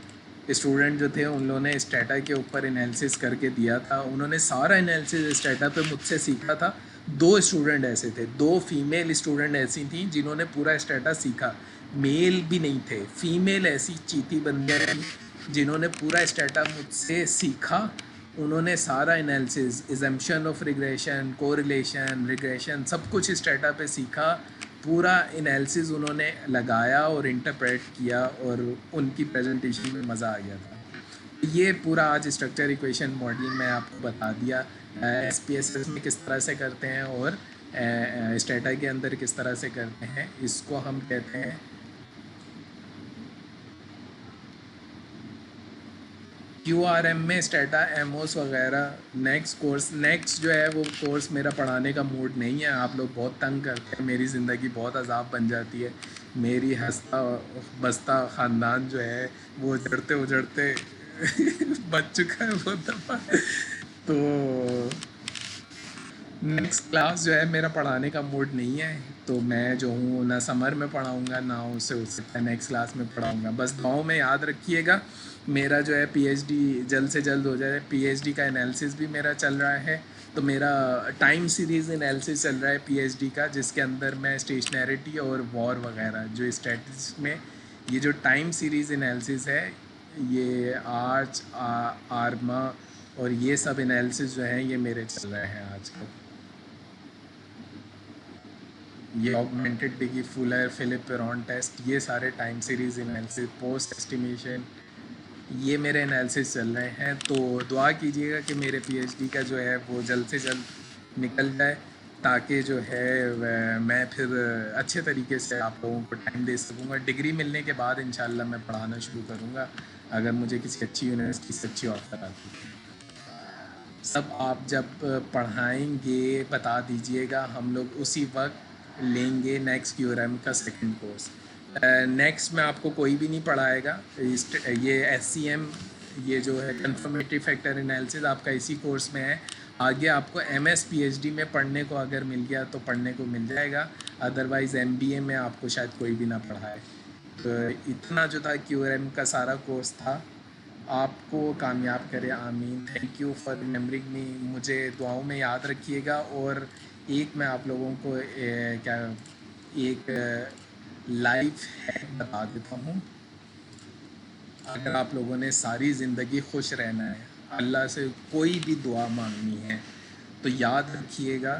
स्टूडेंट जो थे, उन लोगों ने स्टेटा के ऊपर एनालिसिस करके दिया था। उन्होंने सारा एनालिसिस स्टेटा पे मुझसे सीखा था। 2 स्टूडेंट ऐसे थे, 2 फीमेल स्टूडेंट ऐसी थी जिन्होंने पूरा स्टेटा सीखा। मेल भी नहीं थे, फीमेल ऐसी चीती बंदियाँ थी जिन्होंने पूरा स्टेटा मुझसे सीखा। उन्होंने सारा analysis, assumption of regression, correlation, regression, सब कुछ स्टेटा पे सीखा। पूरा एनालिसिस उन्होंने लगाया और इंटरप्रेट किया और उनकी प्रेजेंटेशन में मज़ा आ गया था। ये पूरा आज स्ट्रक्चर इक्वेशन मॉडलिंग मैं आपको बता दिया, एसपीएसएस में किस तरह से करते हैं और स्टेटा के अंदर किस तरह से करते हैं। इसको हम कहते हैं QRM में स्टेटा, एमओस वगैरह। नेक्स्ट जो है वो कोर्स मेरा पढ़ाने का मूड नहीं है। आप लोग बहुत तंग करते हैं, मेरी ज़िंदगी बहुत अजाब बन जाती है। मेरी हंसता बसता ख़ानदान जो है वो उजड़ते उजड़ते बच चुका है बहुत दफ़ा। तो नेक्स्ट क्लास जो है मेरा पढ़ाने का मूड नहीं है, तो मैं जो हूँ ना समर में पढ़ाऊँगा ना उसे हो सकता है नेक्स्ट क्लास में पढ़ाऊँगा। बस दुआओं में याद रखिएगा। मेरा जो है पीएचडी जल्द से जल्द हो जाए। पीएचडी का एनालिसिस भी मेरा चल रहा है, तो मेरा टाइम सीरीज़ एनालिसिस चल रहा है पीएचडी का, जिसके अंदर मैं स्टेशनैरिटी और वॉर वगैरह जो स्टैटिस्टिक्स में ये जो टाइम सीरीज़ एनालिसिस है, ये आर्च, आर्मा और ये सब एनालिसिस जो है ये मेरे चल रहे हैं आजकल। ये ऑगमेंटेड डिगी, फुलर, फिलिप पेरॉन टेस्ट, ये सारे time series analysis, post estimation, ये मेरे एनालिसिस चल रहे हैं। तो दुआ कीजिएगा कि मेरे पीएचडी का जो है वो जल्द से जल्द निकल जाए, ताकि जो है मैं फिर अच्छे तरीके से आप लोगों को टाइम दे सकूँगा। डिग्री मिलने के बाद इंशाल्लाह मैं पढ़ाना शुरू करूँगा, अगर मुझे किसी अच्छी यूनिवर्सिटी से अच्छी ऑफर आती है। सब आप जब पढ़ाएंगे बता दीजिएगा, हम लोग उसी वक्त लेंगे नेक्स्ट क्यूआरएम का सेकंड कोर्स। नेक्स्ट में आपको कोई भी नहीं पढ़ाएगा। ये एससीएम, ये जो है कंफर्मेटिव फैक्टर एनालिसिस, आपका इसी कोर्स में है। आगे आपको एमएस पीएचडी में पढ़ने को अगर मिल गया तो पढ़ने को मिल जाएगा, अदरवाइज़ एमबीए में आपको शायद कोई भी ना पढ़ाए। तो इतना जो था क्यूआरएम का सारा कोर्स था। आपको कामयाब करे, आमीन। थैंक यू फॉर रिमेम्बरिंग मी। मुझे दुआओं में याद रखिएगा। और एक मैं आप लोगों को एक लाइफ हैक बता देता हूँ। अगर आप लोगों ने सारी ज़िंदगी खुश रहना है, अल्लाह से कोई भी दुआ मांगनी है, तो याद रखिएगा,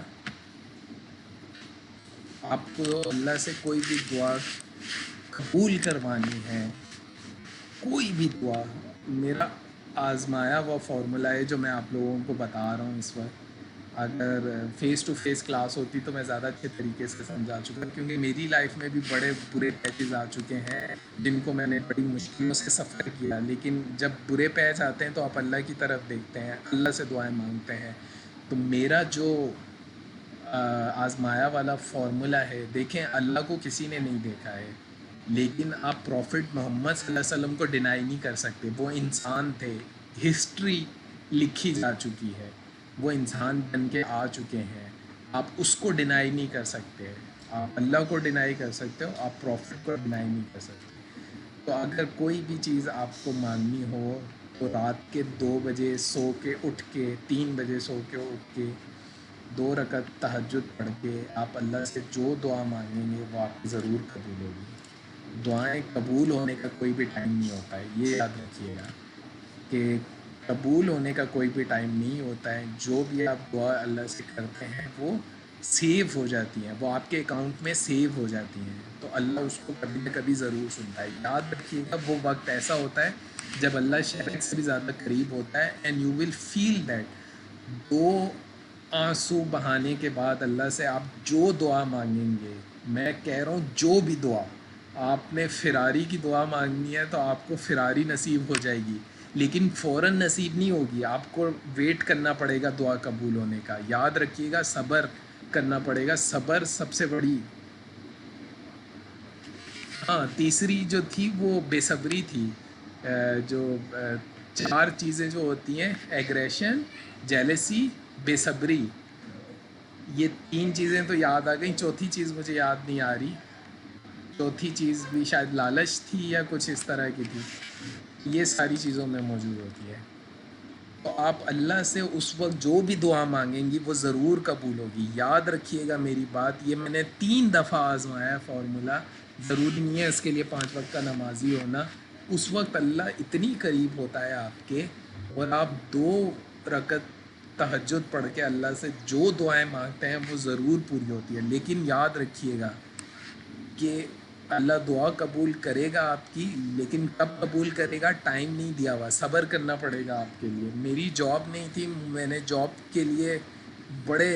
आपको अल्लाह से कोई भी दुआ कबूल करवानी है, कोई भी दुआ, मेरा आजमाया हुआ फार्मूला है जो मैं आप लोगों को बता रहा हूँ इस वक्त। अगर फ़ेस टू फेस क्लास होती तो मैं ज़्यादा अच्छे तरीके से समझा चुका, क्योंकि मेरी लाइफ में भी बड़े बुरे पैचेस आ चुके हैं जिनको मैंने बड़ी मुश्किलों से सफ़र किया। लेकिन जब बुरे पैच आते हैं तो आप अल्लाह की तरफ देखते हैं, अल्लाह से दुआएं मांगते हैं। तो मेरा जो आजमाया वाला फार्मूला है, देखें अल्लाह को किसी ने नहीं देखा है, लेकिन आप प्रॉफिट मोहम्मद सल्लल्लाहु अलैहि वसल्लम को डिनाई नहीं कर सकते। वो इंसान थे, हिस्ट्री लिखी जा चुकी है, वो इंसान बन के आ चुके हैं, आप उसको डिनाई नहीं कर सकते। आप अल्लाह को डिनाई कर सकते हो, आप प्रॉफिट को डिनाई नहीं कर सकते। तो अगर कोई भी चीज़ आपको मांगनी हो तो रात के 2 बजे सो के उठ के, 3 बजे सो के उठ के 2 रकत तहज्जुद पढ़ के आप अल्लाह से जो दुआ मांगेंगे वो आपकी ज़रूर कबूल होगी। दुआएं कबूल होने का कोई भी टाइम नहीं होता है, ये याद रखिएगा कि कबूल होने का कोई भी टाइम नहीं होता है। जो भी आप दुआ अल्लाह से करते हैं वो सेव हो जाती हैं, वो आपके अकाउंट में सेव हो जाती हैं, तो अल्लाह उसको कभी ना कभी ज़रूर सुनता है। याद रखिएगा वो वक्त ऐसा होता है जब अल्लाह शरीक से भी ज़्यादा करीब होता है, and you will feel that. दो आंसू बहाने के बाद अल्लाह से आप जो दुआ मांगेंगे, मैं कह रहा हूँ जो भी दुआ, आपने फ़िरारी की दुआ मांगनी है तो आपको फ़िरारी नसीब हो जाएगी, लेकिन फ़ौरन नसीब नहीं होगी, आपको वेट करना पड़ेगा दुआ कबूल होने का। याद रखिएगा सब्र करना पड़ेगा, सब्र सबसे बड़ी। हाँ, तीसरी जो थी वो बेसब्री थी। जो चार चीज़ें जो होती हैं, एग्रेशन, जेलसी, बेसब्री, ये तीन चीज़ें तो याद आ गई, चौथी चीज़ मुझे याद नहीं आ रही। चौथी चीज़ भी शायद लालच थी या कुछ इस तरह की थी। ये सारी चीज़ों में मौजूद होती है। तो आप अल्लाह से उस वक्त जो भी दुआ मांगेंगी वो ज़रूर कबूल होगी। याद रखिएगा मेरी बात, ये मैंने 3 दफ़ा आजमाया है फार्मूला। ज़रूरी नहीं है इसके लिए 5 वक्त का नमाजी होना। उस वक्त अल्लाह इतनी करीब होता है आपके, और आप 2 रकत तहज्जुद पढ़ के अल्लाह से जो दुआएं मांगते हैं वो ज़रूर पूरी होती है। लेकिन याद रखिएगा कि अल्लाह दुआ कबूल करेगा आपकी, लेकिन कब कबूल करेगा टाइम नहीं दिया हुआ, सब्र करना पड़ेगा आपके लिए। मेरी जॉब नहीं थी, मैंने जॉब के लिए बड़े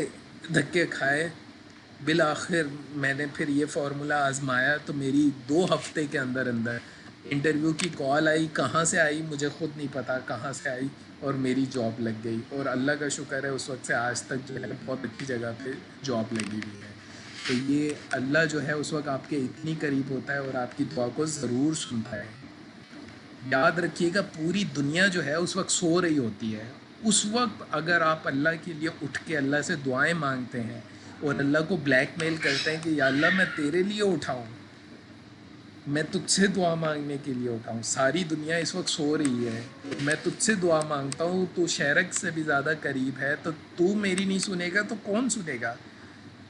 धक्के खाए, बिल आखिर मैंने फिर ये फार्मूला आजमाया तो मेरी 2 हफ्ते के अंदर अंदर इंटरव्यू की कॉल आई। कहाँ से आई मुझे ख़ुद नहीं पता कहाँ से आई, और मेरी जॉब लग गई। और अल्लाह का शुक्र है उस वक्त से आज तक जो है बहुत अच्छी जगह पे जॉब लगी हुई है। तो ये अल्लाह जो है उस वक्त आपके इतनी करीब होता है और आपकी दुआ को ज़रूर सुनता है। याद रखिएगा पूरी दुनिया जो है उस वक्त सो रही होती है। उस वक्त अगर आप अल्लाह के लिए उठ के अल्लाह से दुआएं मांगते हैं और अल्लाह को ब्लैकमेल करते हैं कि या अल्लाह मैं तेरे लिए उठाऊं, मैं तुझसे दुआ मांगने के लिए उठाऊं, सारी दुनिया इस वक्त सो रही है, मैं तुझसे दुआ मांगता हूँ, तू शरक से भी ज़्यादा करीब है, तो तू मेरी नहीं सुनेगा तो कौन सुनेगा?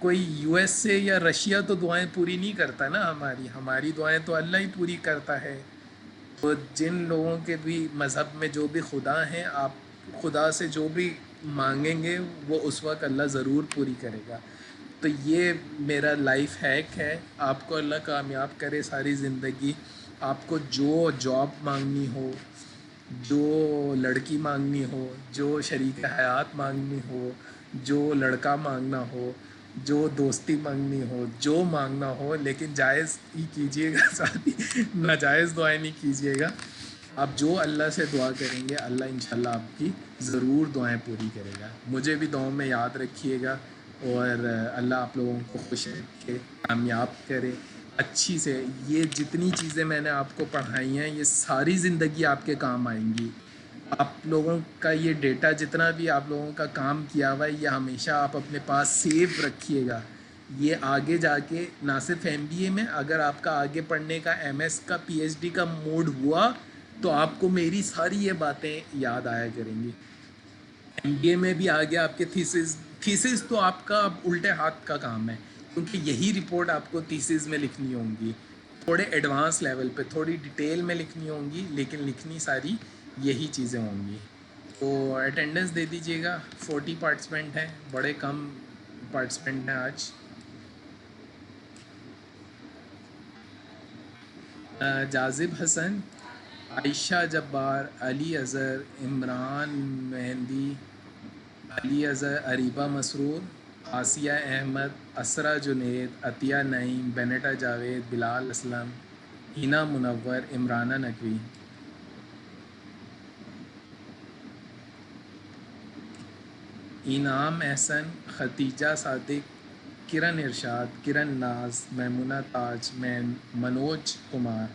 कोई यूएस से या रशिया तो दुआएं पूरी नहीं करता ना, हमारी हमारी दुआएं तो अल्लाह ही पूरी करता है। तो जिन लोगों के भी मज़हब में जो भी खुदा हैं, आप खुदा से जो भी मांगेंगे वो उस वक्त अल्लाह ज़रूर पूरी करेगा। तो ये मेरा लाइफ हैक है। आपको अल्लाह कामयाब करे सारी ज़िंदगी। आपको जो जॉब मांगनी हो, जो लड़की मांगनी हो, जो शरीक हयात मांगनी हो, जो लड़का मांगना हो, जो दोस्ती मांगनी हो, जो मांगना हो, लेकिन जायज़ ही कीजिएगा शादी, नाजायज़ दुआएं नहीं कीजिएगा। आप जो अल्लाह से दुआ करेंगे अल्लाह इंशाल्लाह आपकी ज़रूर दुआएं पूरी करेगा। मुझे भी दुआओं में याद रखिएगा, और अल्लाह आप लोगों को खुश रखे, कामयाब करे अच्छी से। ये जितनी चीज़ें मैंने आपको पढ़ाई हैं ये सारी ज़िंदगी आपके काम आएंगी। आप लोगों का ये डेटा जितना भी आप लोगों का काम किया हुआ है ये हमेशा आप अपने पास सेव रखिएगा। ये आगे जाके ना सिर्फ एमबीए में, अगर आपका आगे पढ़ने का एमएस का पीएचडी का मूड हुआ तो आपको मेरी सारी ये बातें याद आया करेंगी। एमबीए में भी आगे आपके थीसिस, थीसिस तो आपका अब उल्टे हाथ का काम है, क्योंकि यही रिपोर्ट आपको थीसिस में लिखनी होंगी, थोड़े एडवांस लेवल पे थोड़ी डिटेल में लिखनी होंगी, लेकिन लिखनी सारी यही चीज़ें होंगी। तो अटेंडेंस दे दीजिएगा। 40 पार्टिसिपेंट हैं, बड़े कम पार्टिसिपेंट हैं आज। जाजिब हसन, आयशा जब्बार, अली अज़हर, इमरान मेहंदी, अली अज़हर, अरीबा मसरूर, आसिया अहमद, असरा जुनेद, अतिया नईम, बेनेटा जावेद, बिलाल असलम, हिना मुनव्वर, इमराना नकवी। इनाम एहसन, खतीजा सादिक, किरण इरशाद, किरण नाज, मैमुना ताज, मनोज कुमार,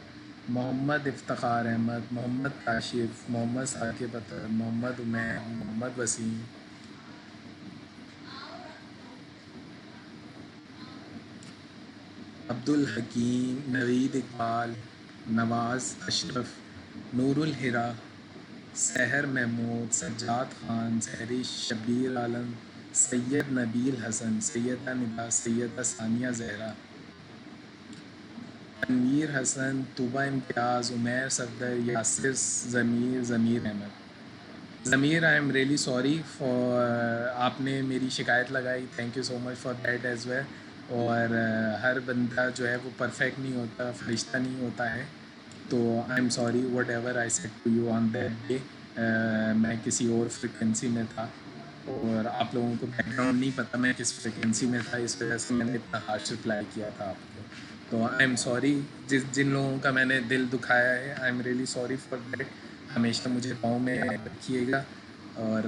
मोहम्मद इफ्तिखार अहमद, मोहम्मद काशिफ, मोहम्मद साकिब अतर, मोहम्मद उमैर, मोहम्मद वसीम, अब्दुल हकीम, नवीद इकबाल, नवाज़ Ashraf, Noorul Hira, Sehar Mahmood, Sajjad Khan, Sehrish, Shabbir Alam, Syed Nabeel Hasan, Syeda Nida, Syeda Sania Zahra, Tanveer Hasan, Tuba Imtiaz, Umair Safdar, Yasir Zameer, Zameer Ahmed. Zameer, I am really sorry for आपने मेरी शिकायत लगाई, thank you so much for that as well. और हर बंदा जो है वो परफेक्ट नहीं होता, फरिश्ता नहीं होता है। तो I am sorry whatever I said to you on that day. मैं किसी और फ्रिक्वेंसी में था और आप लोगों को बैकग्राउंड नहीं पता मैं किस फ्रिक्वेंसी में था, इस वजह से मैंने इतना हार्श रिप्लाई किया था आपको। तो आई एम सॉरी, जिन लोगों का मैंने दिल दुखाया है, आई am really sorry for that. हमेशा मुझे पाँव में रखिएगा और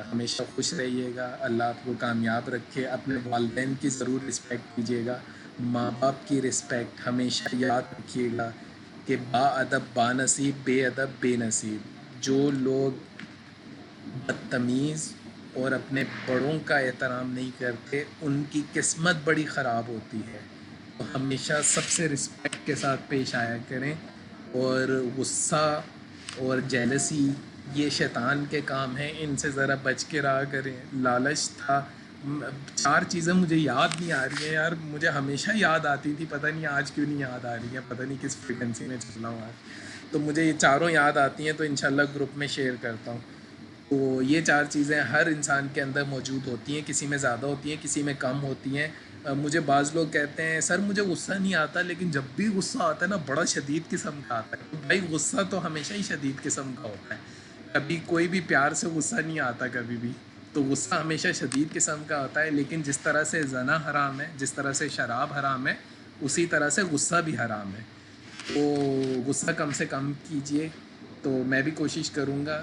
हमेशा खुश रहिएगा। अल्लाह आपको कामयाब रखे। अपने वालिदैन की ज़रूर रिस्पेक्ट कीजिएगा, माँ बाप की रिस्पेक्ट हमेशा याद रखिएगा कि बाअदब बानसीब, बेअदब बेनसीब। जो लोग बदतमीज़ और अपने बड़ों का एहतराम नहीं करते, उनकी किस्मत बड़ी ख़राब होती है। तो हमेशा सबसे रिस्पेक्ट के साथ पेश आया करें। और गुस्सा और जेलसी ये शैतान के काम हैं, इनसे ज़रा बच के रहा करें। लालच था, 4 चीज़ें मुझे याद नहीं आ रही हैं यार, मुझे हमेशा याद आती थी, पता नहीं आज क्यों नहीं याद आ रही है, पता नहीं किस फ्रिक्वेंसी में चल रहा हूँ आज। तो मुझे ये चारों याद आती हैं, तो इंशाल्लाह ग्रुप में शेयर करता हूँ। तो ये 4 चीज़ें हर इंसान के अंदर मौजूद होती हैं, किसी में ज़्यादा होती हैं, किसी में कम होती हैं। मुझे बाज़ लोग कहते हैं सर मुझे गुस्सा नहीं आता, लेकिन जब भी गुस्सा आता है ना बड़ा शदीद किस्म का आता है। तो भाई गुस्सा तो हमेशा ही शदीद किस्म का होता है, कभी कोई भी प्यार से गुस्सा नहीं आता कभी भी। तो गुस्सा हमेशा शदीद किस्म का होता है, लेकिन जिस तरह से ज़ना हराम है, जिस तरह से शराब हराम है, उसी तरह से गुस्सा भी हराम है। तो गुस्सा कम से कम कीजिए। तो मैं भी कोशिश करूँगा।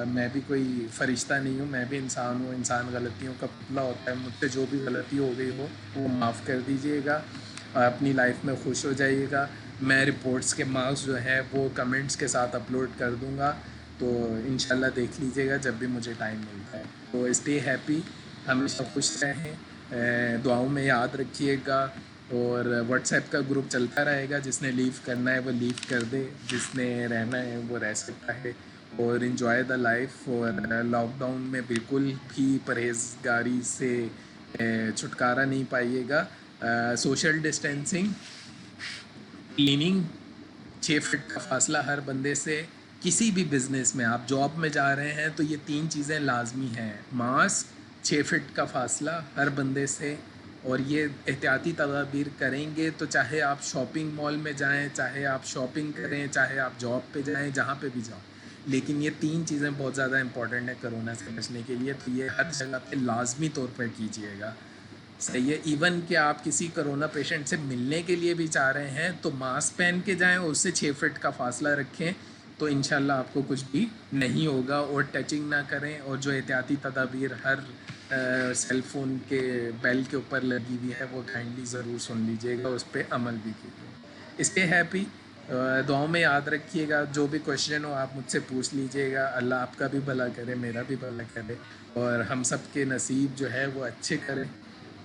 मैं भी कोई फ़रिश्ता नहीं हूँ, मैं भी इंसान हूँ, इंसान गलतियों का पुतला होता है। मुझसे जो भी गलती हो गई हो वो माफ़ कर दीजिएगा। अपनी लाइफ में खुश हो जाइएगा। मैं रिपोर्ट्स के मार्क्स जो है वो कमेंट्स के साथ अपलोड कर दूँगा, तो इंशाल्लाह देख लीजिएगा जब भी मुझे टाइम मिलता है। तो स्टे हैप्पी, हमेशा खुश रहें, दुआओं में याद रखिएगा। और व्हाट्सएप का ग्रुप चलता रहेगा, जिसने लीव करना है वो लीव कर दे, जिसने रहना है वो रह सकता है। और इन्जॉय द लाइफ। और लॉकडाउन में बिल्कुल भी परहेजगारी से छुटकारा नहीं पाइएगा। सोशल डिस्टेंसिंग, क्लीनिंग, 6 फीट का फासला हर बंदे से। किसी भी बिज़नेस में आप जॉब में जा रहे हैं तो ये 3 चीज़ें लाजमी हैं, मास्क, 6 फीट का फासला हर बंदे से। और ये एहतियाती तदाबीर करेंगे तो चाहे आप शॉपिंग मॉल में जाएं, चाहे आप शॉपिंग करें, चाहे आप जॉब पे जाएं, जहाँ पे भी जाओ, लेकिन ये 3 चीज़ें बहुत ज़्यादा इंपॉर्टेंट है कोरोना से बचने के लिए। तो ये हर जगह पे लाजमी तौर पर कीजिएगा। सही है। इवन कि आप किसी कोरोना पेशेंट से मिलने के लिए भी चाह रहे हैं तो मास्क पहन के जाएं, उससे 6 फीट का फासला रखें, तो इंशाल्लाह आपको कुछ भी नहीं होगा। और टचिंग ना करें। और जो एहतियाती तदाबीर हर सेल फ़ोन के बेल के ऊपर लगी हुई है वो काइंडली ज़रूर सुन लीजिएगा, उस पर अमल भी कीजिए। स्टे हैप्पी, दुआओं में याद रखिएगा। जो भी क्वेश्चन हो आप मुझसे पूछ लीजिएगा। अल्लाह आपका भी भला करे, मेरा भी भला करे, और हम सब के नसीब जो है वो अच्छे करें,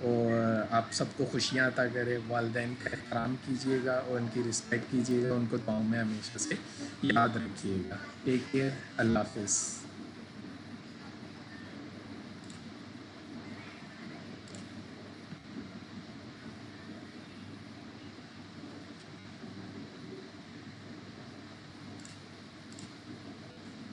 और आप सबको खुशियाँ अता करें। वालिदैन का एहतराम कीजिएगा और उनकी रिस्पेक्ट कीजिएगा, उनको दुआओं में हमेशा से याद रखिएगा। टेक केयर, अल्लाह हाफ़िज़।